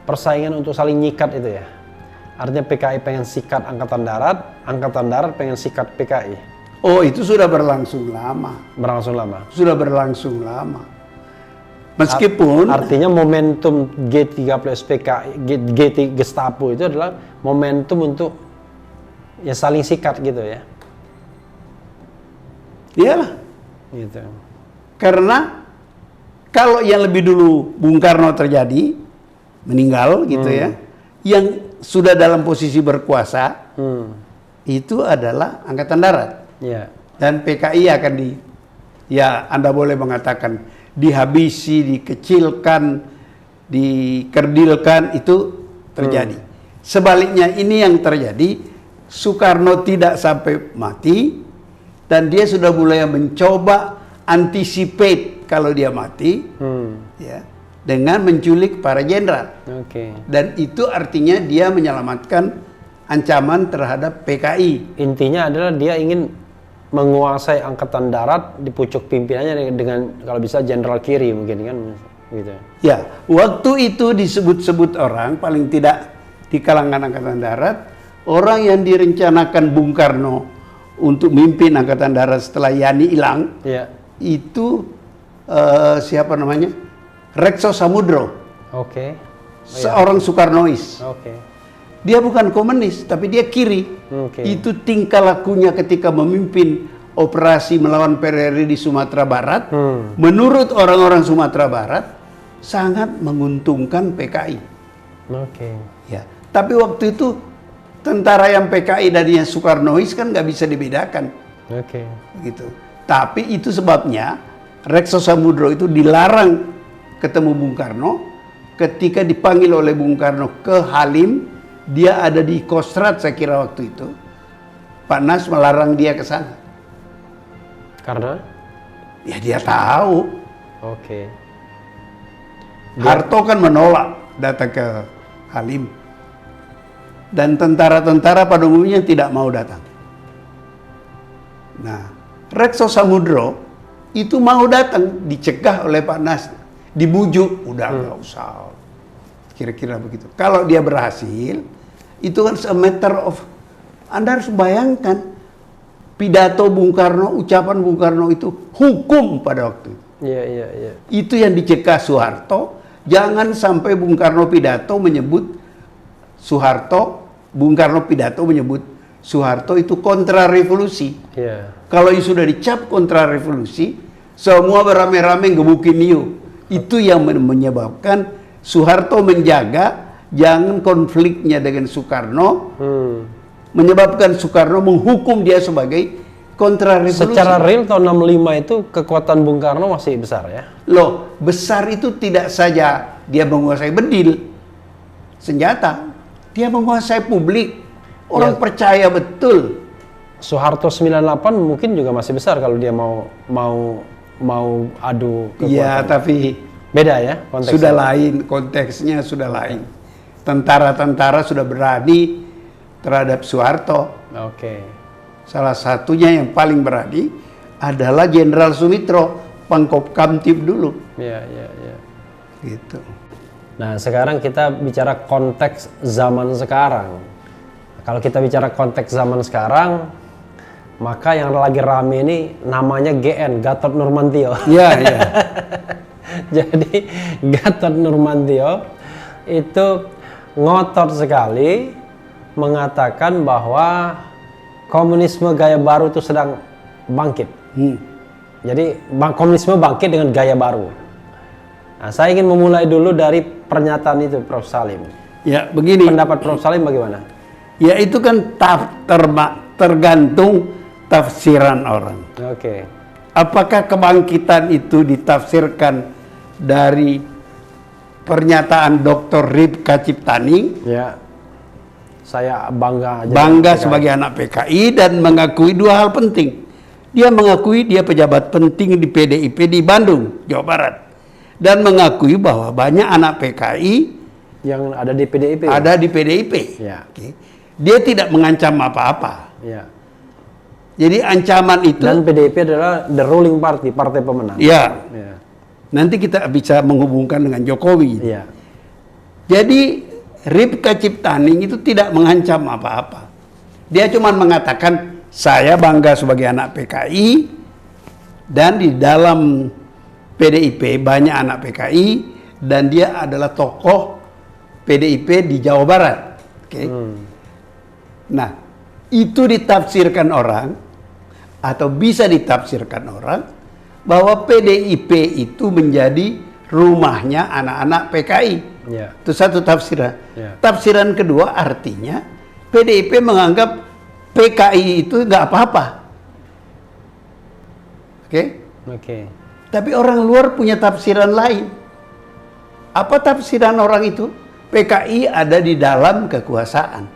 persaingan untuk saling nyikat itu ya. Artinya PKI pengen sikat Angkatan Darat pengen sikat PKI. Oh, itu sudah berlangsung lama. Sudah berlangsung lama. Meskipun artinya momentum G30 PKI, G3 Gestapo itu adalah momentum untuk ya saling sikat gitu ya. Iyalah. Gitu. Karena Kalau yang lebih dulu Bung Karno terjadi, meninggal gitu ya, yang sudah dalam posisi berkuasa, itu adalah Angkatan Darat. Ya. Dan PKI akan ya Anda boleh mengatakan dihabisi, dikecilkan, dikerdilkan, itu terjadi. Sebaliknya ini yang terjadi, Soekarno tidak sampai mati, dan dia sudah mulai mencoba anticipate kalau dia mati, ya, dengan menculik para jenderal. Dan itu artinya dia menyelamatkan ancaman terhadap PKI. Intinya adalah dia ingin menguasai Angkatan Darat di pucuk pimpinannya dengan kalau bisa jenderal kiri mungkin kan, gitu. Ya, waktu itu disebut-sebut orang, paling tidak di kalangan Angkatan Darat, orang yang direncanakan Bung Karno untuk mimpin Angkatan Darat setelah Yani hilang, ya, itu siapa namanya? Rekso Samudro. Seorang Soekarnois. Dia bukan komunis, tapi dia kiri. Itu tingkah lakunya ketika memimpin operasi melawan PRRI di Sumatera Barat. Menurut orang-orang Sumatera Barat, sangat menguntungkan PKI. Ya, tapi waktu itu tentara yang PKI dan yang Soekarnois kan nggak bisa dibedakan. Gitu. Tapi itu sebabnya Rekso Samudro itu dilarang ketemu Bung Karno. Ketika dipanggil oleh Bung Karno ke Halim, dia ada di Kostrad saya kira waktu itu. Pak Nas melarang dia ke sana. Karena? Ya dia tahu. Harto kan menolak datang ke Halim. Dan tentara-tentara pada umumnya tidak mau datang. Nah, Rekso Samudro itu mau datang, dicegah oleh Pak Nas, dibujuk, udah nggak usah. Kira-kira begitu. Kalau dia berhasil, itu kan matter of, Anda harus bayangkan, pidato Bung Karno, ucapan Bung Karno itu hukum pada waktu itu. Itu yang dicegah Soeharto, jangan sampai Bung Karno pidato menyebut Soeharto, Bung Karno pidato menyebut Soeharto itu kontra revolusi. Kalau sudah dicap kontra revolusi, semua beramai-ramai gebukin Niu. Itu yang menyebabkan Soeharto menjaga jangan konfliknya dengan Soekarno, menyebabkan Soekarno menghukum dia sebagai kontra revolusi. Secara real tahun 65 itu kekuatan Bung Karno masih besar ya? Loh, besar itu tidak saja dia menguasai bedil, senjata, dia menguasai publik. Orang percaya betul. Soeharto 98 mungkin juga masih besar kalau dia mau adu kekuatan. Iya, tapi beda ya konteksnya. Sudah lain, konteksnya sudah lain. Tentara-tentara sudah berani terhadap Soeharto. Salah satunya yang paling berani adalah Jenderal Sumitro, Pangkop Kamtib dulu. Gitu. Nah, sekarang kita bicara konteks zaman sekarang. Kalau kita bicara konteks zaman sekarang, maka yang lagi rame ini namanya GN, Gatot Nurmantio. Jadi Gatot Nurmantio itu ngotot sekali mengatakan bahwa komunisme gaya baru itu sedang bangkit. Jadi komunisme bangkit dengan gaya baru. Nah, saya ingin memulai dulu dari pernyataan itu, Prof. Salim. Ya, begini. Pendapat Prof. Salim bagaimana? Ya, itu kan tergantung tafsiran orang. Apakah kebangkitan itu ditafsirkan dari pernyataan Dr. Ripka Ciptaning? Ya, saya bangga sebagai anak PKI dan mengakui dua hal penting. Dia mengakui dia pejabat penting di PDIP di Bandung, Jawa Barat, dan mengakui bahwa banyak anak PKI yang ada di PDIP. Dia tidak mengancam apa-apa. Jadi ancaman itu. Dan PDIP adalah the ruling party, partai pemenang. Nanti kita bisa menghubungkan dengan Jokowi. Jadi Ripka Ciptaning itu tidak mengancam apa-apa. Dia cuma mengatakan, saya bangga sebagai anak PKI, dan di dalam PDIP banyak anak PKI, dan dia adalah tokoh PDIP di Jawa Barat. Nah, itu ditafsirkan orang, atau bisa ditafsirkan orang bahwa PDIP itu menjadi rumahnya anak-anak PKI. Ya. Itu satu tafsiran. Ya. Tafsiran kedua artinya PDIP menganggap PKI itu nggak apa-apa. Oke? Oke. Tapi orang luar punya tafsiran lain. Apa tafsiran orang itu? PKI ada di dalam kekuasaan.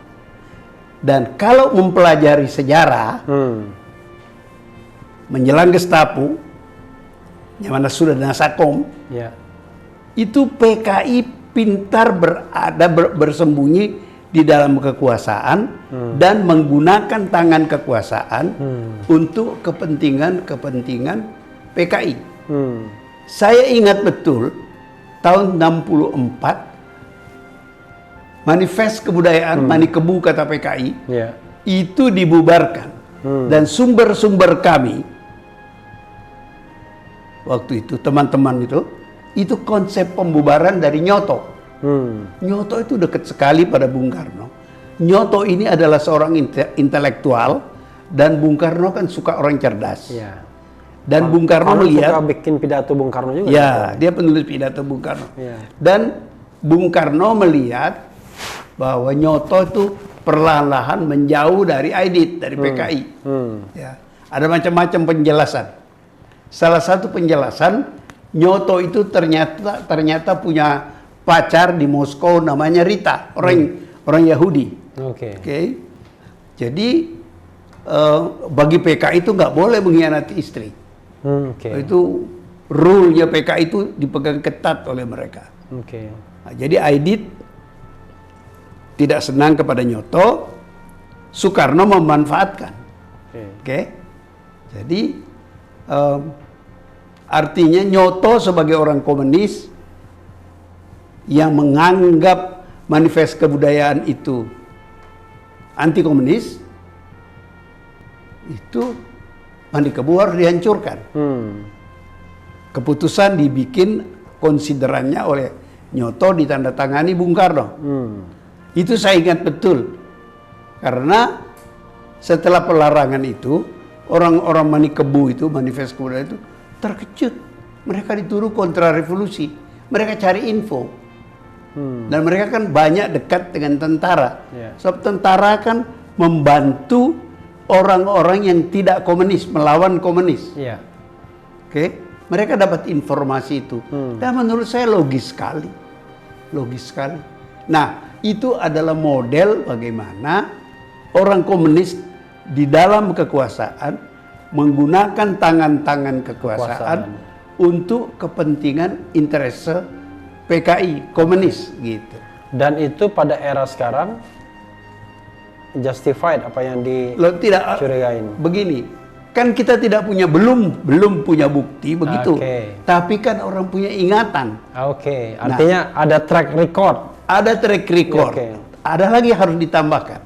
Dan kalau mempelajari sejarah, menjelang Gestapo, yang mana sudah Nasakom, Ya. itu PKI pintar bersembunyi di dalam kekuasaan dan menggunakan tangan kekuasaan untuk kepentingan PKI. Saya ingat betul tahun 64 manifest kebudayaan Manikebu kata PKI Ya. itu dibubarkan dan sumber-sumber kami waktu itu teman-teman itu konsep pembubaran dari Nyoto. Nyoto itu dekat sekali pada Bung Karno. Nyoto ini adalah seorang intelektual dan Bung Karno kan suka orang cerdas. Ya. Dan Bung Karno melihat suka bikin pidato Bung Karno juga. ya, dia penulis pidato Bung Karno. Ya. Dan Bung Karno melihat bahwa Nyoto itu perlahan-lahan menjauh dari Aidit, dari PKI. Ya. Ada macam-macam penjelasan. Salah satu penjelasan, Nyoto itu ternyata punya pacar di Moskow namanya Rita, orang Yahudi. Oke. Oke. Jadi bagi PKI itu nggak boleh mengkhianati istri. Oke. Itu rule-nya PKI itu dipegang ketat oleh mereka. Oke. Nah, jadi Aidit tidak senang kepada Nyoto, Soekarno memanfaatkan. Oke. Jadi artinya Nyoto sebagai orang komunis yang menganggap manifest kebudayaan itu anti komunis, itu Manikebu harus dihancurkan. Keputusan dibikin konsiderannya oleh Nyoto, ditandatangani Bung Karno. Itu saya ingat betul. Karena setelah pelarangan itu, orang-orang Manikebu itu, manifest kebudayaan itu, terkejut. Mereka dituduh kontra revolusi. Mereka cari info. Dan mereka kan banyak dekat dengan tentara. Sebab tentara kan membantu orang-orang yang tidak komunis, melawan komunis. Oke? Mereka dapat informasi itu. Dan menurut saya logis sekali. Logis sekali. Nah, itu adalah model bagaimana orang komunis di dalam kekuasaan menggunakan tangan-tangan kekuasaan untuk kepentingan interest PKI, komunis gitu. Dan itu pada era sekarang justified apa yang dicurigain. Begini, kan kita tidak punya belum punya bukti begitu. Tapi kan orang punya ingatan. Artinya ada track record. Ada track record. Ada lagi harus ditambahkan.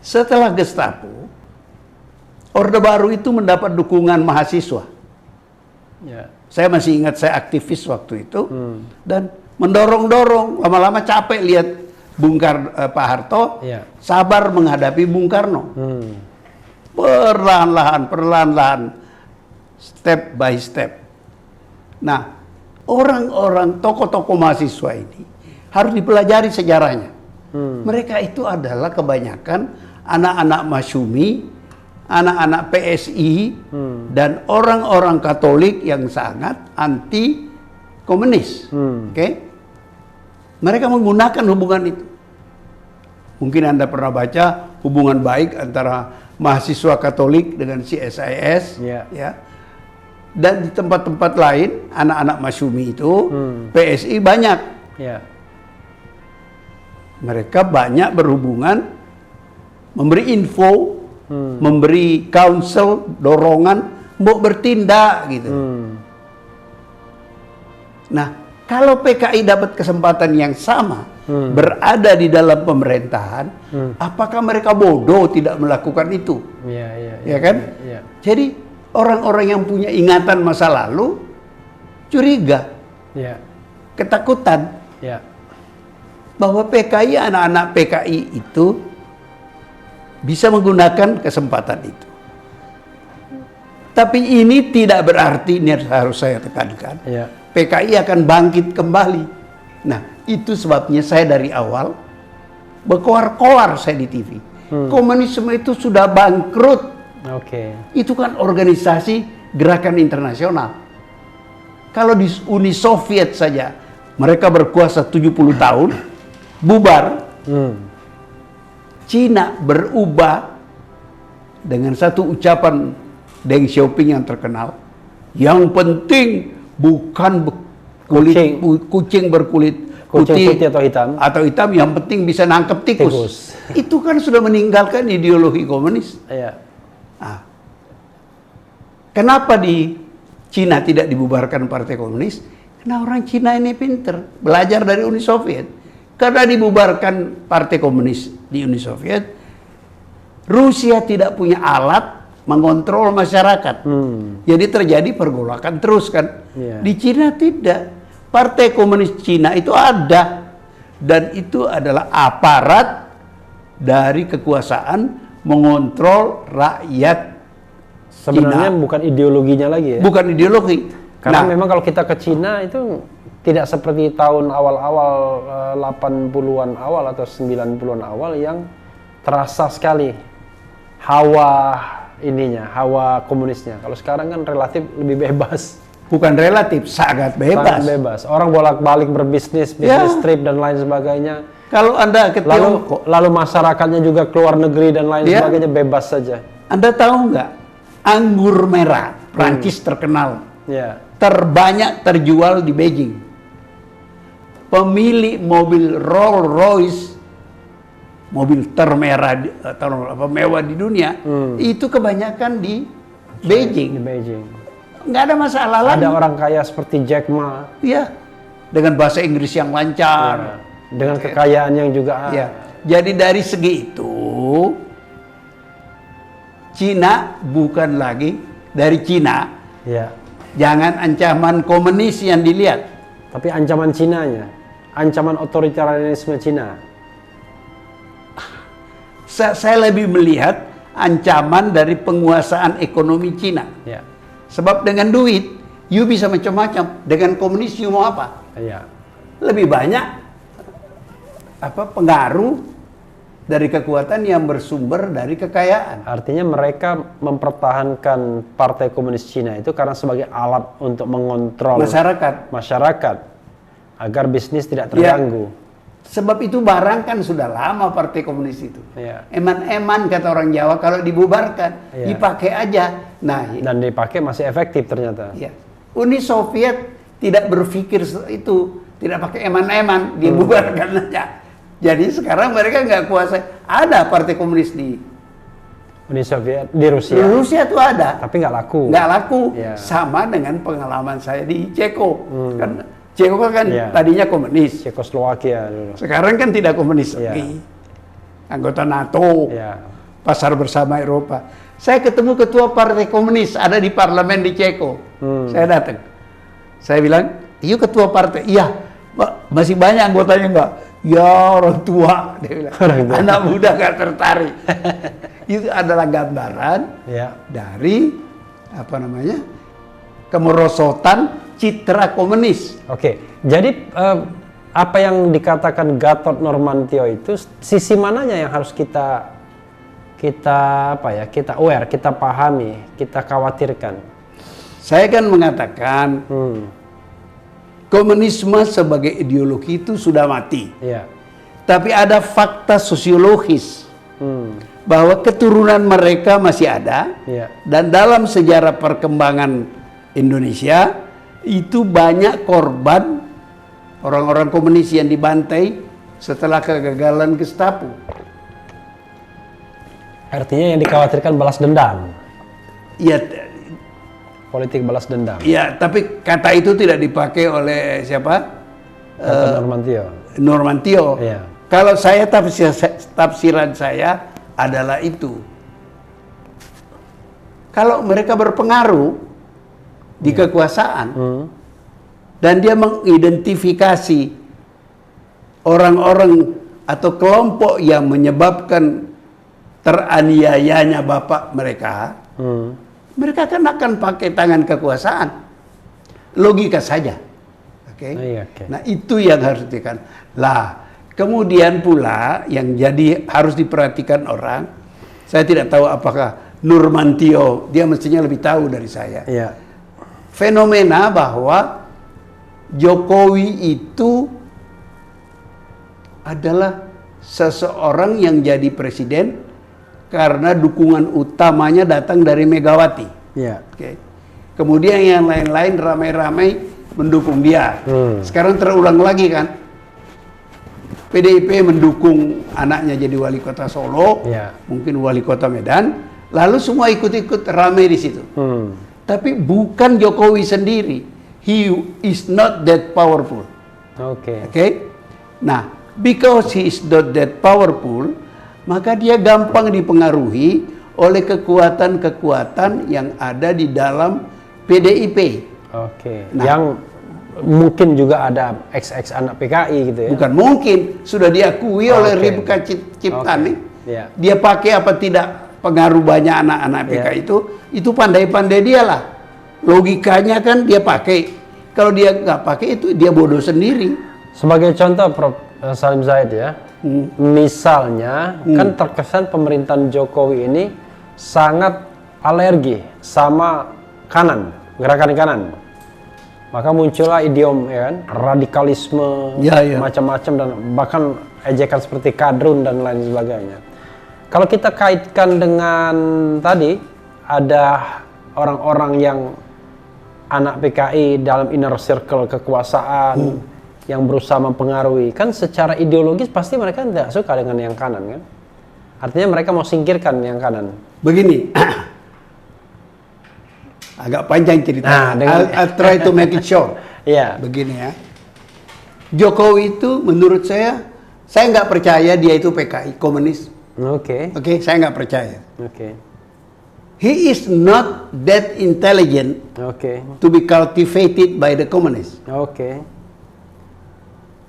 Setelah Gestapo, Orde Baru itu mendapat dukungan mahasiswa. Saya masih ingat saya aktivis waktu itu dan mendorong-dorong, lama-lama capek lihat Pak Harto sabar menghadapi Bung Karno. Perlahan-lahan, step by step. Nah, orang-orang tokoh-tokoh mahasiswa ini harus dipelajari sejarahnya. Mereka itu adalah kebanyakan anak-anak Masyumi, anak-anak PSI, dan orang-orang Katolik yang sangat anti komunis. Mereka menggunakan hubungan itu. Mungkin Anda pernah baca hubungan baik antara mahasiswa Katolik dengan CSIS, ya. Dan di tempat-tempat lain anak-anak Masyumi itu PSI banyak. Mereka banyak berhubungan, memberi info, memberi counsel, dorongan, mau bertindak gitu. Nah, kalau PKI dapat kesempatan yang sama, berada di dalam pemerintahan, apakah mereka bodoh tidak melakukan itu? Ya kan? Jadi orang-orang yang punya ingatan masa lalu curiga, ketakutan bahwa PKI, anak-anak PKI itu bisa menggunakan kesempatan itu. Tapi ini tidak berarti, ini harus saya tekankan, Ya. PKI akan bangkit kembali. Nah, itu sebabnya saya dari awal berkoar-koar saya di TV. Komunisme itu sudah bangkrut. Oke. Itu kan organisasi gerakan internasional. Kalau di Uni Soviet saja, mereka berkuasa 70 tahun, bubar. Cina berubah dengan satu ucapan Deng Xiaoping yang terkenal. Yang penting bukan kulit kucing berkulit Kucing putih atau hitam. yang penting bisa nangkep tikus. Itu kan sudah meninggalkan ideologi komunis. Iya. Nah, kenapa di Cina tidak dibubarkan Partai Komunis? Karena orang Cina ini pinter, belajar dari Uni Soviet. Karena dibubarkan Partai Komunis di Uni Soviet, Rusia tidak punya alat mengontrol masyarakat. Jadi terjadi pergolakan terus kan. Iya. Di Cina tidak. Partai Komunis Cina itu ada. Dan itu adalah aparat dari kekuasaan mengontrol rakyat. Sebenarnya Cina. bukan ideologinya lagi ya. Bukan ideologi. Karena memang kalau kita ke Cina itu tidak seperti tahun awal-awal 80-an awal atau 90-an awal yang terasa sekali hawa hawa komunisnya. Kalau sekarang kan relatif lebih bebas. Bukan relatif, sangat bebas. Sangat bebas. Orang bolak-balik berbisnis, bisnis trip dan lain sebagainya. Kalau Anda ke Tiongkok, Lalu masyarakatnya juga keluar negeri dan lain sebagainya bebas saja. Anda tahu nggak? Anggur merah, Prancis terkenal. Ya. Terbanyak terjual di Beijing. Pemilik mobil Rolls Royce, mobil termerah mewah di dunia, itu kebanyakan di Beijing. Di Beijing. Nggak ada masalah lagi. Ada orang kaya seperti Jack Ma. Iya, dengan bahasa Inggris yang lancar. Dengan kekayaan yang juga. Ya. Jadi dari segi itu, Cina bukan lagi dari Cina. Ya. Jangan ancaman komunis yang dilihat. Tapi ancaman Cinanya, ancaman otoritarianisme Cina. Saya lebih melihat ancaman dari penguasaan ekonomi Cina. Ya. Sebab dengan duit, you bisa macam-macam. Dengan komunis, you mau apa? Ya. Lebih banyak pengaruh dari kekuatan yang bersumber dari kekayaan. Artinya mereka mempertahankan Partai Komunis Cina itu karena sebagai alat untuk mengontrol masyarakat agar bisnis tidak terganggu. Ya. Sebab itu barang kan sudah lama Partai Komunis itu. Ya. Eman-eman kata orang Jawa, kalau dibubarkan, dipakai aja. Nah, dan dipakai masih efektif ternyata. Ya. Uni Soviet tidak berpikir itu, tidak pakai eman-eman, dibubarkan aja. Jadi sekarang mereka nggak kuasa. Ada Partai Komunis di Uni Soviet, di Rusia. Di Rusia tuh ada. Tapi nggak laku. Nggak laku. Ya. Sama dengan pengalaman saya di Ceko. Kan Ceko kan Ya. tadinya komunis. Cekoslowakia dulu. Sekarang kan tidak komunis Ya. lagi. Anggota NATO. Ya. Pasar bersama Eropa. Saya ketemu ketua Partai Komunis ada di parlemen di Ceko. Saya datang. Saya bilang, "Iya ketua partai." "Iya, masih banyak anggotanya enggak?" "Ya orang tua," dia bilang. Anak muda nggak tertarik. Itu adalah gambaran dari kemerosotan citra komunis. Oke, jadi apa yang dikatakan Gatot Nurmantio itu sisi mananya yang harus kita aware, kita pahami, kita khawatirkan? Saya kan mengatakan komunisme sebagai ideologi itu sudah mati. Ya. Tapi ada fakta sosiologis bahwa keturunan mereka masih ada. Ya. Dan dalam sejarah perkembangan Indonesia itu banyak korban orang-orang komunis yang dibantai setelah kegagalan Gestapo. Artinya yang dikhawatirkan balas dendam. Iya. Politik balas dendam. Iya, tapi kata itu tidak dipakai oleh siapa? Nurmantio. Nurmantio. Iya. Kalau saya tafsiran saya adalah itu. Kalau mereka berpengaruh di kekuasaan dan dia mengidentifikasi orang-orang atau kelompok yang menyebabkan teraniayanya bapak mereka, mereka kan akan pakai tangan kekuasaan. Logika saja. Oke. Oke. Nah, itu yang harus ditekan. Lah, kemudian pula yang jadi harus diperhatikan orang, saya tidak tahu apakah Nurmantio, dia mestinya lebih tahu dari saya. Iya. Fenomena bahwa Jokowi itu adalah seseorang yang jadi presiden karena dukungan utamanya datang dari Megawati. Iya. Oke. Kemudian yang lain-lain ramai-ramai mendukung dia. Sekarang terulang lagi kan. PDIP mendukung anaknya jadi wali kota Solo, Iya. mungkin wali kota Medan, lalu semua ikut-ikut ramai di situ. Tapi bukan Jokowi sendiri. He is not that powerful. Oke. Okay? Nah, because he is not that powerful, maka dia gampang dipengaruhi oleh kekuatan-kekuatan yang ada di dalam PDIP. Oke. Nah. Yang mungkin juga ada ex anak PKI gitu ya. Bukan mungkin, sudah diakui oleh Oke. Ribka Ciptani. Iya. Dia pakai apa tidak pengaruh banyak anak-anak PKI itu pandai-pandai dia lah. Logikanya kan dia pakai. Kalau dia nggak pakai itu dia bodoh sendiri. Sebagai contoh Prof. Salim Zaid ya, misalnya kan terkesan pemerintahan Jokowi ini sangat alergi sama kanan, gerakan kanan. Maka muncullah idiom ya kan, radikalisme, macam-macam dan bahkan ejekan seperti kadrun dan lain sebagainya. Kalau kita kaitkan dengan tadi ada orang-orang yang anak PKI dalam inner circle kekuasaan yang berusaha mempengaruhi, kan secara ideologis pasti mereka tidak suka dengan yang kanan kan. Artinya mereka mau singkirkan yang kanan. Begini, agak panjang cerita. Nah, I'll try to make it short. Iya. Begini ya, Jokowi itu menurut saya nggak percaya dia itu PKI komunis. Oke. Oke, saya nggak percaya. Oke. He is not that intelligent Oke. to be cultivated by the communists. Oke.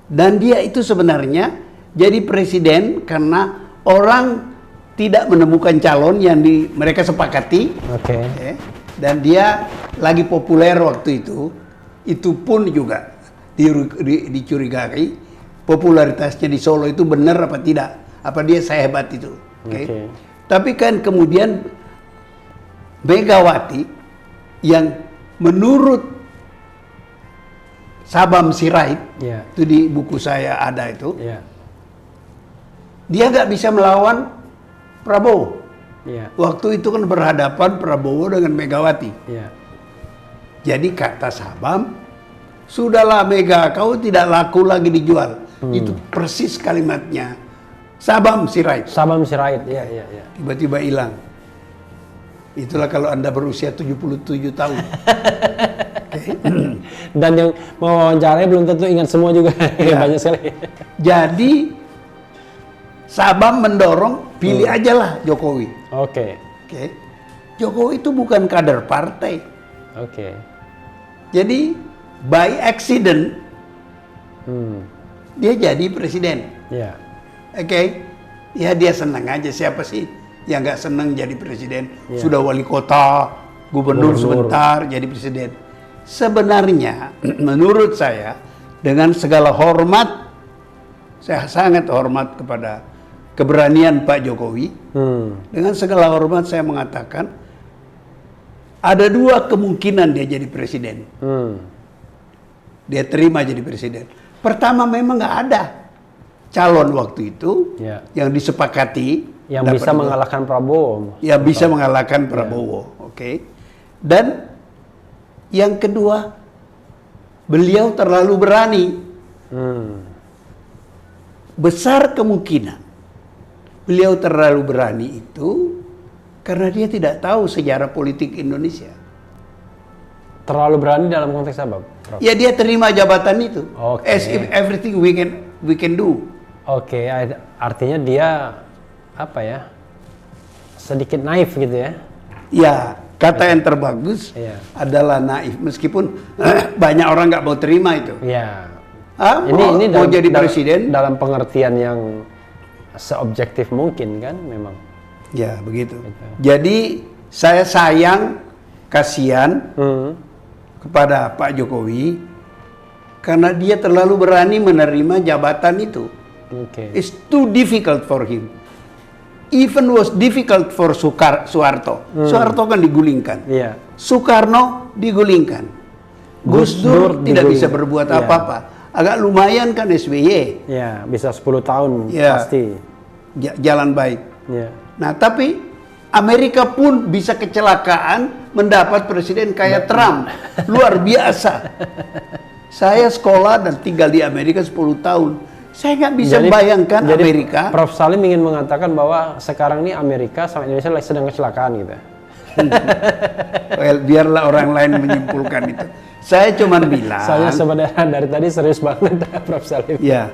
Dan dia itu sebenarnya jadi presiden karena orang tidak menemukan calon yang mereka sepakati. Oke. Dan dia lagi populer waktu itu pun juga dicurigai popularitasnya di Solo itu benar apa tidak, apa dia sehebat itu. Oke. Tapi kan kemudian Megawati yang menurut Sabam Sirait, itu di buku saya ada itu, dia nggak bisa melawan Prabowo. Waktu itu kan berhadapan Prabowo dengan Megawati. Jadi kata Sabam, sudahlah Mega, kau tidak laku lagi dijual. Itu persis kalimatnya Sabam Sirait. Sabam Sirait, iya. Tiba-tiba hilang. Itulah kalau Anda berusia 77 tahun. Dan yang mewawancarai belum tentu ingat semua juga. Banyak sekali. Jadi Sabam mendorong pilih aja lah Jokowi. Oke. Jokowi itu bukan kader partai. Jadi by accident dia jadi presiden. Ya dia senang aja, siapa sih yang nggak senang jadi presiden? Sudah wali kota, gubernur sebentar jadi presiden. Sebenarnya menurut saya dengan segala hormat, saya sangat hormat kepada keberanian Pak Jokowi. Dengan segala hormat saya mengatakan ada dua kemungkinan dia jadi presiden. Dia terima jadi presiden. Pertama, memang nggak ada calon waktu itu yang disepakati yang bisa mengalahkan Prabowo. Yang bisa mengalahkan Prabowo. Dan yang kedua, beliau terlalu berani. Besar kemungkinan beliau terlalu berani itu karena dia tidak tahu sejarah politik Indonesia. Terlalu berani dalam konteks apa, Prof? Ya dia terima jabatan itu. As if everything we can do. Artinya dia apa ya? Sedikit naif gitu ya. Ya, kata yang terbagus adalah naif, meskipun banyak orang nggak mau terima itu. Ini mau jadi presiden dalam pengertian yang seobjektif mungkin kan memang. Ya begitu. Jadi saya sayang kasihan kepada Pak Jokowi karena dia terlalu berani menerima jabatan itu. It's too difficult for him. Even was difficult for Soeharto. Soeharto kan digulingkan. Soekarno digulingkan. Gus Dur tidak bisa berbuat apa-apa. Agak lumayan kan SBY. Ya, bisa 10 tahun pasti. Jalan baik. Nah, tapi Amerika pun bisa kecelakaan mendapat presiden kayak Trump. Luar biasa. Saya sekolah dan tinggal di Amerika 10 tahun. Saya nggak bisa bayangkan Amerika. Prof. Salim ingin mengatakan bahwa sekarang ini Amerika sama Indonesia sedang kecelakaan gitu. Well, biarlah orang lain menyimpulkan itu. Saya cuma bilang. Saya sebenarnya dari tadi serius banget, Prof. Salim. Ya,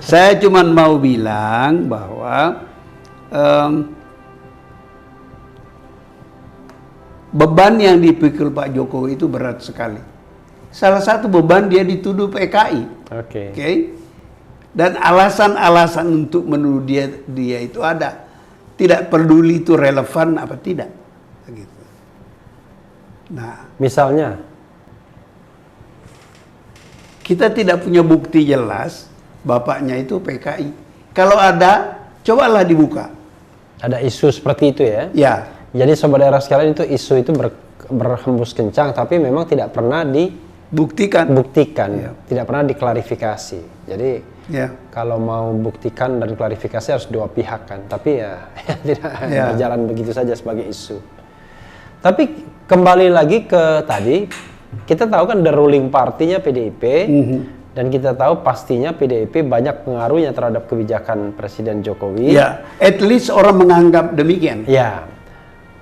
saya cuma mau bilang bahwa beban yang dipikul Pak Jokowi itu berat sekali. Salah satu beban dia dituduh PKI. Oke. Dan alasan-alasan untuk menuduh dia itu ada. Tidak peduli itu relevan apa tidak. Begitu. Nah, misalnya kita tidak punya bukti jelas bapaknya itu PKI. Kalau ada, cobalah dibuka. Ada isu seperti itu ya? Ya. Jadi sobat daerah sekalian, itu isu itu berhembus kencang, tapi memang tidak pernah dibuktikan, tidak pernah diklarifikasi. Jadi kalau mau buktikan dan klarifikasi harus dua pihak kan, tapi tidak berjalan begitu saja sebagai isu. Tapi kembali lagi ke tadi, kita tahu kan the ruling partinya PDIP, dan kita tahu pastinya PDIP banyak pengaruhnya terhadap kebijakan Presiden Jokowi. Ya, at least orang menganggap demikian. Ya,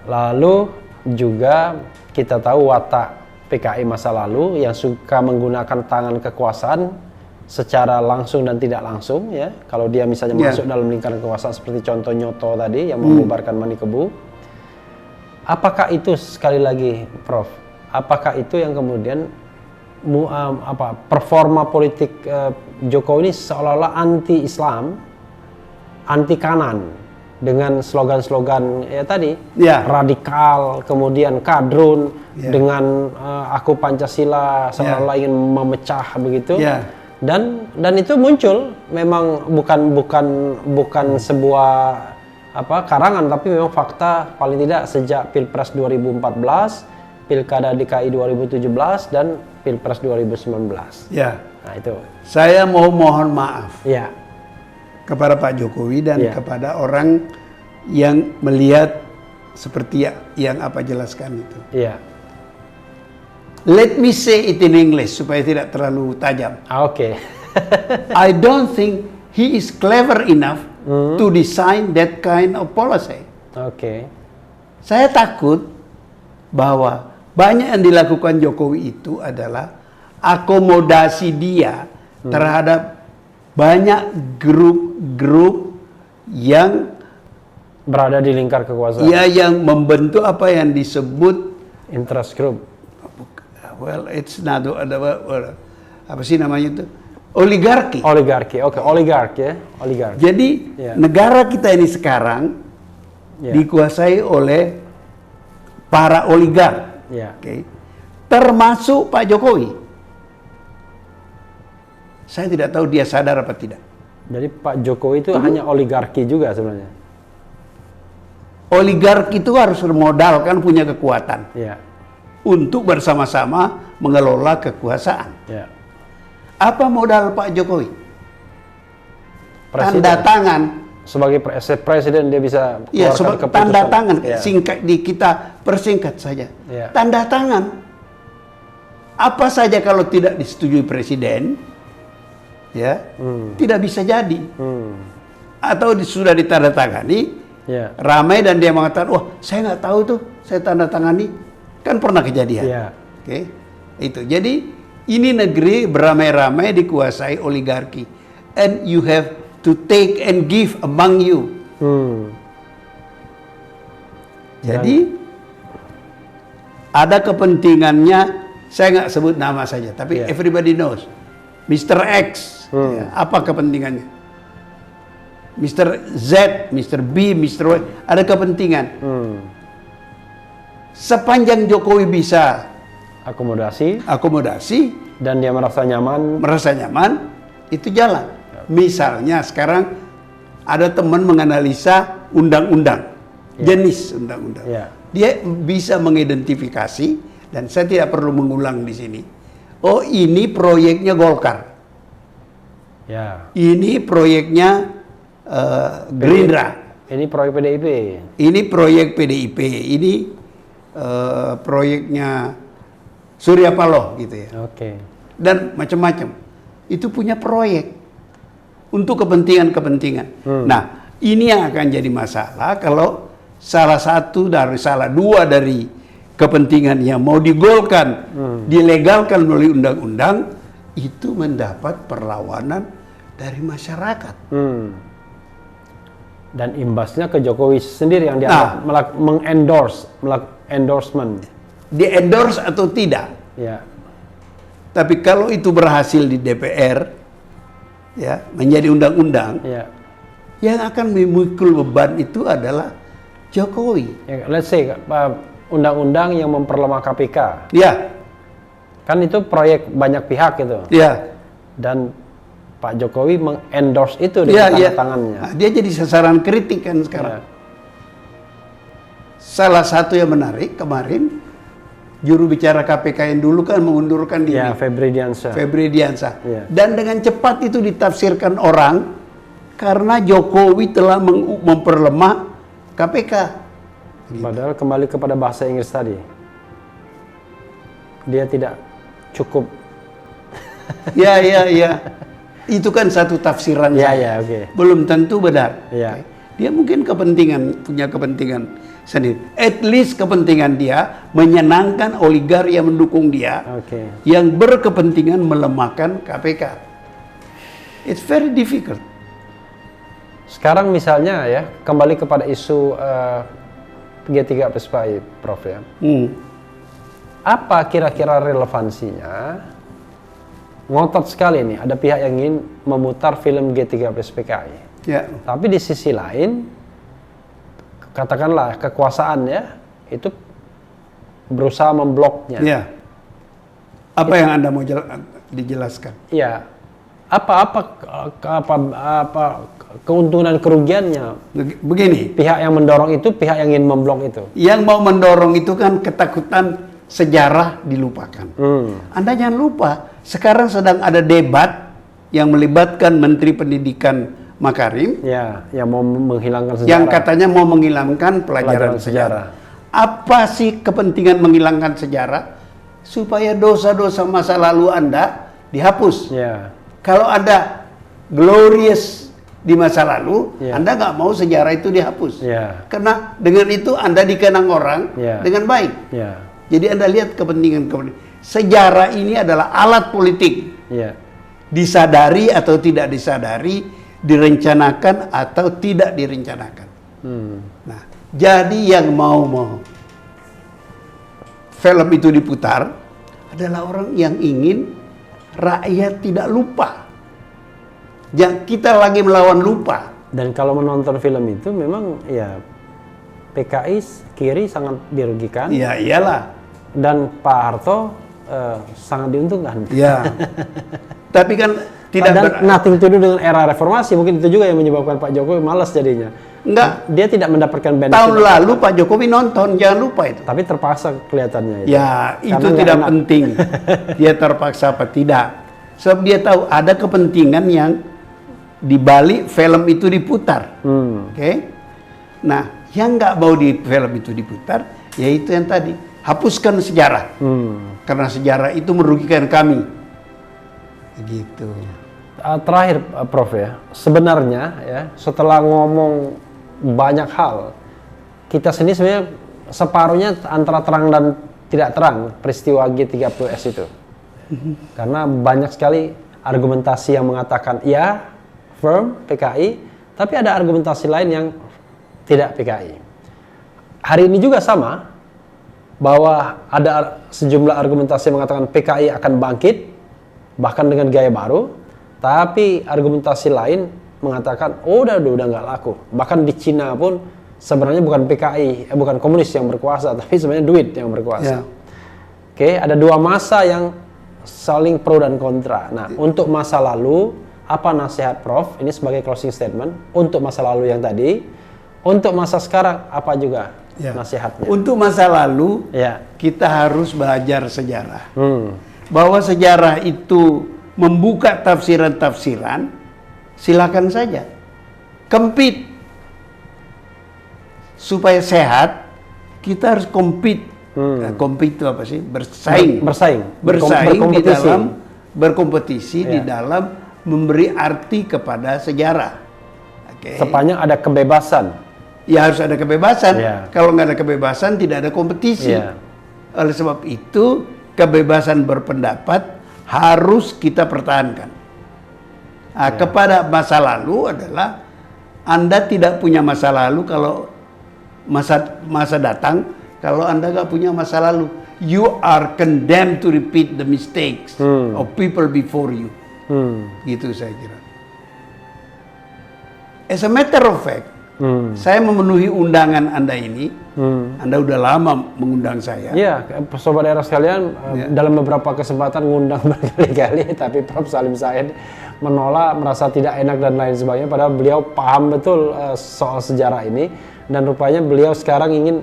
lalu juga kita tahu watak PKI masa lalu yang suka menggunakan tangan kekuasaan secara langsung dan tidak langsung ya. Kalau dia misalnya masuk dalam lingkaran kekuasaan seperti contoh Nyoto tadi yang membubarkan Manikebu. Apakah itu sekali lagi Prof? Apakah itu yang kemudian performa politik Jokowi ini seolah-olah anti-Islam, anti kanan dengan slogan-slogan tadi radikal, kemudian kadrun dengan aku Pancasila seolah-olah ingin memecah begitu. Dan itu muncul memang bukan sebuah karangan, tapi memang fakta paling tidak sejak Pilpres 2014, Pilkada DKI 2017 dan Pilpres 2019. Ya. Nah, itu. Saya mau mohon maaf. Kepada Pak Jokowi dan kepada orang yang melihat seperti yang apa jelaskan itu. Let me say it in English supaya tidak terlalu tajam. I don't think he is clever enough to design that kind of policy. Saya takut bahwa banyak yang dilakukan Jokowi itu adalah akomodasi dia terhadap banyak grup-grup yang berada di lingkar kekuasaan. Yang membentuk apa yang disebut interest group. Well, it's not apa sih namanya itu? Oligarki. Oligarki. Oligarki. Jadi negara kita ini sekarang dikuasai oleh para oligark. Termasuk Pak Jokowi. Saya tidak tahu dia sadar apa tidak. Jadi Pak Jokowi itu hanya oligarki juga sebenarnya. Oligarki itu harus bermodalkan punya kekuatan untuk bersama-sama mengelola kekuasaan. Apa modal Pak Jokowi? Tanda tangan. Sebagai presiden dia bisa keluarkan keputusan. Tanda tangan. Singkat kita persingkat saja. Tanda tangan. Apa saja kalau tidak disetujui presiden, tidak bisa jadi. Atau sudah ditandatangani, ramai dan dia mengatakan, wah saya nggak tahu tuh, saya tanda tangani, kan pernah kejadian. Itu. Jadi ini negeri beramai-ramai dikuasai oligarki, and you have to take and give among you. Jadi ada kepentingannya, saya nggak sebut nama saja, tapi everybody knows. Mr. X, apa kepentingannya? Mr. Z, Mr. B, Mr. Y, ada kepentingan. sepanjang Jokowi bisa Akomodasi akomodasi, dan dia merasa nyaman, itu jalan. Misalnya sekarang ada teman menganalisa undang-undang, jenis undang-undang. Ya. Dia bisa mengidentifikasi, dan saya tidak perlu mengulang di sini. Oh, ini proyeknya Golkar. Ya. Ini proyeknya Gerindra. Ini proyek PDIP. Ini proyek PDIP. Ini proyeknya Surya Paloh gitu ya. Oke. Dan macam-macam. Itu punya proyek untuk kepentingan-kepentingan. Nah, ini yang akan jadi masalah kalau salah dua dari kepentingan yang mau digolkan, dilegalkan melalui undang-undang, itu mendapat perlawanan dari masyarakat. Dan imbasnya ke Jokowi sendiri yang dianggap endorsement. Di-endorse atau tidak. Ya. Tapi kalau itu berhasil di DPR, ya, menjadi undang-undang, Ya. yang akan memikul beban itu adalah Jokowi. Ya, let's say undang-undang yang memperlemah KPK. Ya, Kan itu proyek banyak pihak itu. ya. Dan Pak Jokowi mengendorse itu Ya, dengan ya. tangannya. Nah, dia jadi sasaran kritik kan sekarang. Ya. Salah satu yang menarik kemarin, juru bicara KPK yang dulu kan mengundurkan diri, Ya, Febri Diansyah. Febri Diansyah. Ya. Dan dengan cepat itu ditafsirkan orang karena Jokowi telah memperlemah KPK. Padahal kembali kepada bahasa Inggris tadi. Dia tidak cukup. Ya. Itu kan satu tafsiran Ya, saya. ya, oke. Belum tentu benar. Ya. Oke. Dia mungkin punya kepentingan sendiri. At least kepentingan dia menyenangkan oligarki yang mendukung dia, Oke. yang berkepentingan melemahkan KPK. It's very difficult. Sekarang misalnya ya, kembali kepada isu G3 PSPI, Prof ya. Apa kira-kira relevansinya? Ngotot sekali nih, ada pihak yang ingin memutar film G3 PSPKI. Ya. Tapi di sisi lain, katakanlah kekuasaan ya, itu berusaha membloknya. Ya. Apa yang Anda mau dijelaskan? Iya. Apa keuntungan dan kerugiannya? Begini, Pihak yang mendorong itu, pihak yang ingin memblok itu. yang mau mendorong itu kan ketakutan sejarah dilupakan. Anda jangan lupa, sekarang sedang ada debat yang melibatkan Menteri Pendidikan Makarim, Ya, yang mau menghilangkan sejarah. yang katanya mau menghilangkan pelajaran sejarah. Apa sih kepentingan menghilangkan sejarah? Supaya dosa-dosa masa lalu Anda dihapus. Ya, Kalau Anda glorious di masa lalu, Ya. Anda nggak mau sejarah itu dihapus. Ya. Karena dengan itu Anda dikenang orang Ya. dengan baik. ya, Jadi Anda lihat kepentingan. Sejarah ini adalah alat politik. ya, Disadari atau tidak disadari, direncanakan atau tidak direncanakan. Nah, jadi yang mau film itu diputar adalah orang yang ingin rakyat tidak lupa. Jangan kita lagi melawan lupa. Dan kalau menonton film itu memang ya PKI kiri sangat dirugikan Ya iyalah. dan Pak Harto sangat diuntungkan. Ya. Tapi kan tidak Dan nothing to do dengan era reformasi, mungkin itu juga yang menyebabkan Pak Jokowi malas jadinya. enggak. Dia tidak mendapatkan benefit. Tahun lalu Pak Jokowi nonton, jangan lupa itu. Tapi terpaksa kelihatannya itu. Ya, Karena itu nggak tidak enak. penting. Dia terpaksa apa tidak. Sebab dia tahu ada kepentingan yang di balik film itu diputar. Oke? Nah, yang nggak mau di film itu diputar, yaitu yang tadi, hapuskan sejarah. Karena sejarah itu merugikan kami. Begitu. Terakhir Prof ya, sebenarnya ya setelah ngomong banyak hal, kita sendiri sebenarnya separuhnya antara terang dan tidak terang peristiwa G30S itu. Karena banyak sekali argumentasi yang mengatakan ya firm PKI, tapi ada argumentasi lain yang tidak PKI. Hari ini juga sama, bahwa ada sejumlah argumentasi yang mengatakan PKI akan bangkit, bahkan dengan gaya baru, tapi argumentasi lain mengatakan, oh udah nggak laku. Bahkan di Cina pun sebenarnya bukan PKI, bukan komunis yang berkuasa, tapi sebenarnya duit yang berkuasa. Ya. Oke, ada dua masa yang saling pro dan kontra. Nah, untuk masa lalu, apa nasihat Prof? Ini sebagai closing statement. Untuk masa lalu yang tadi, untuk masa sekarang, apa juga nasihatnya? Untuk masa lalu, kita harus belajar sejarah. Bahwa sejarah itu membuka tafsiran-tafsiran, silakan saja. Compete. Supaya sehat, kita harus compete. Nah, compete itu apa sih? Bersaing di dalam berkompetisi di dalam memberi arti kepada sejarah. Sepanjang ada kebebasan. Ya harus ada kebebasan. Kalau nggak ada kebebasan, tidak ada kompetisi. Oleh sebab itu, kebebasan berpendapat harus kita pertahankan. Nah, kepada masa lalu adalah Anda tidak punya masa lalu kalau masa datang. Kalau Anda nggak punya masa lalu, you are condemned to repeat the mistakes of people before you. Gitu saya kira. As a matter of fact, saya memenuhi undangan Anda ini. Anda udah lama mengundang saya. Iya, sobat era sekalian, dalam beberapa kesempatan ngundang berkali-kali, tapi Prof. Salim Said menolak, merasa tidak enak dan lain sebagainya. Padahal beliau paham betul soal sejarah ini, dan rupanya beliau sekarang ingin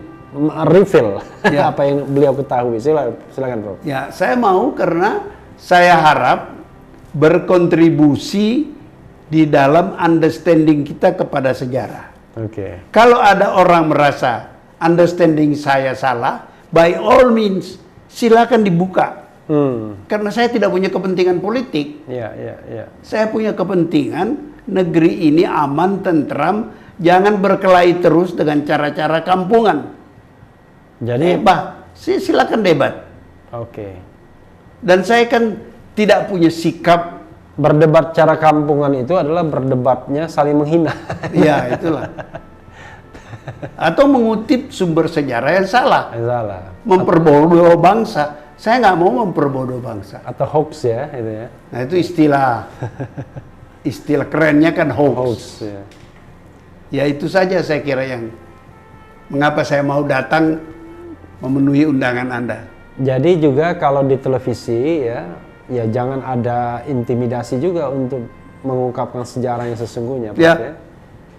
reveal apa yang beliau ketahui. Silakan Prof. Ya, saya mau karena saya harap berkontribusi di dalam understanding kita kepada sejarah. Kalau ada orang merasa understanding saya salah, by all means silakan dibuka. Karena saya tidak punya kepentingan politik. Saya punya kepentingan negeri ini aman, tentram, jangan berkelahi terus dengan cara-cara kampungan. Jadi silakan debat. Dan saya kan tidak punya sikap berdebat cara kampungan itu adalah berdebatnya saling menghina. Ya, itulah. Atau mengutip sumber sejarah yang salah. Memperbodoh bangsa. Saya nggak mau memperbodoh bangsa. Atau hoax ya, itu ya. Nah, itu istilah kerennya kan hoax. Ya, itu saja saya kira yang mengapa saya mau datang memenuhi undangan Anda. Jadi juga kalau di televisi ya jangan ada intimidasi juga untuk mengungkapkan sejarah yang sesungguhnya.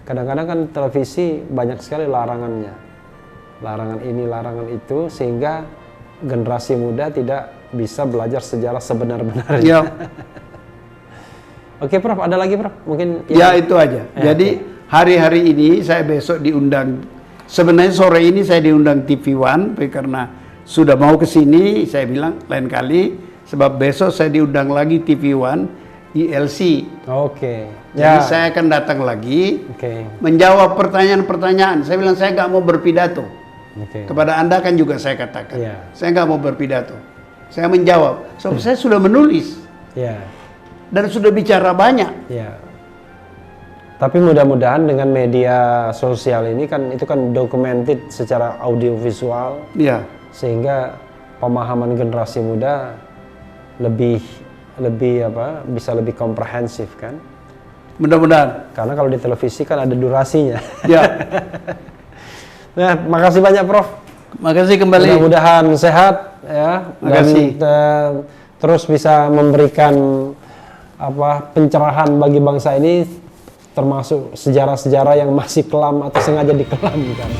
Kadang-kadang kan televisi banyak sekali larangannya. Larangan ini, larangan itu, sehingga generasi muda tidak bisa belajar sejarah sebenar-benarnya. Oke Prof, ada lagi Prof? Mungkin ya itu aja. Jadi hari-hari ini saya besok diundang. Sebenarnya sore ini saya diundang TV One, karena sudah mau ke sini, saya bilang lain kali, sebab besok saya diundang lagi TV One, ILC. Jadi saya akan datang lagi, menjawab pertanyaan-pertanyaan. Saya bilang saya nggak mau berpidato. Kepada Anda kan juga saya katakan, saya nggak mau berpidato. Saya menjawab, saya sudah menulis, dan sudah bicara banyak. Tapi mudah-mudahan dengan media sosial ini kan itu kan documented secara audiovisual, sehingga pemahaman generasi muda lebih bisa lebih komprehensif kan. Mudah-mudahan. Karena kalau di televisi kan ada durasinya. Nah, makasih banyak Prof. Makasih kembali. Mudah-mudahan sehat ya. Makasih. Dan terus bisa memberikan pencerahan bagi bangsa ini, termasuk sejarah-sejarah yang masih kelam atau sengaja dikelamkan.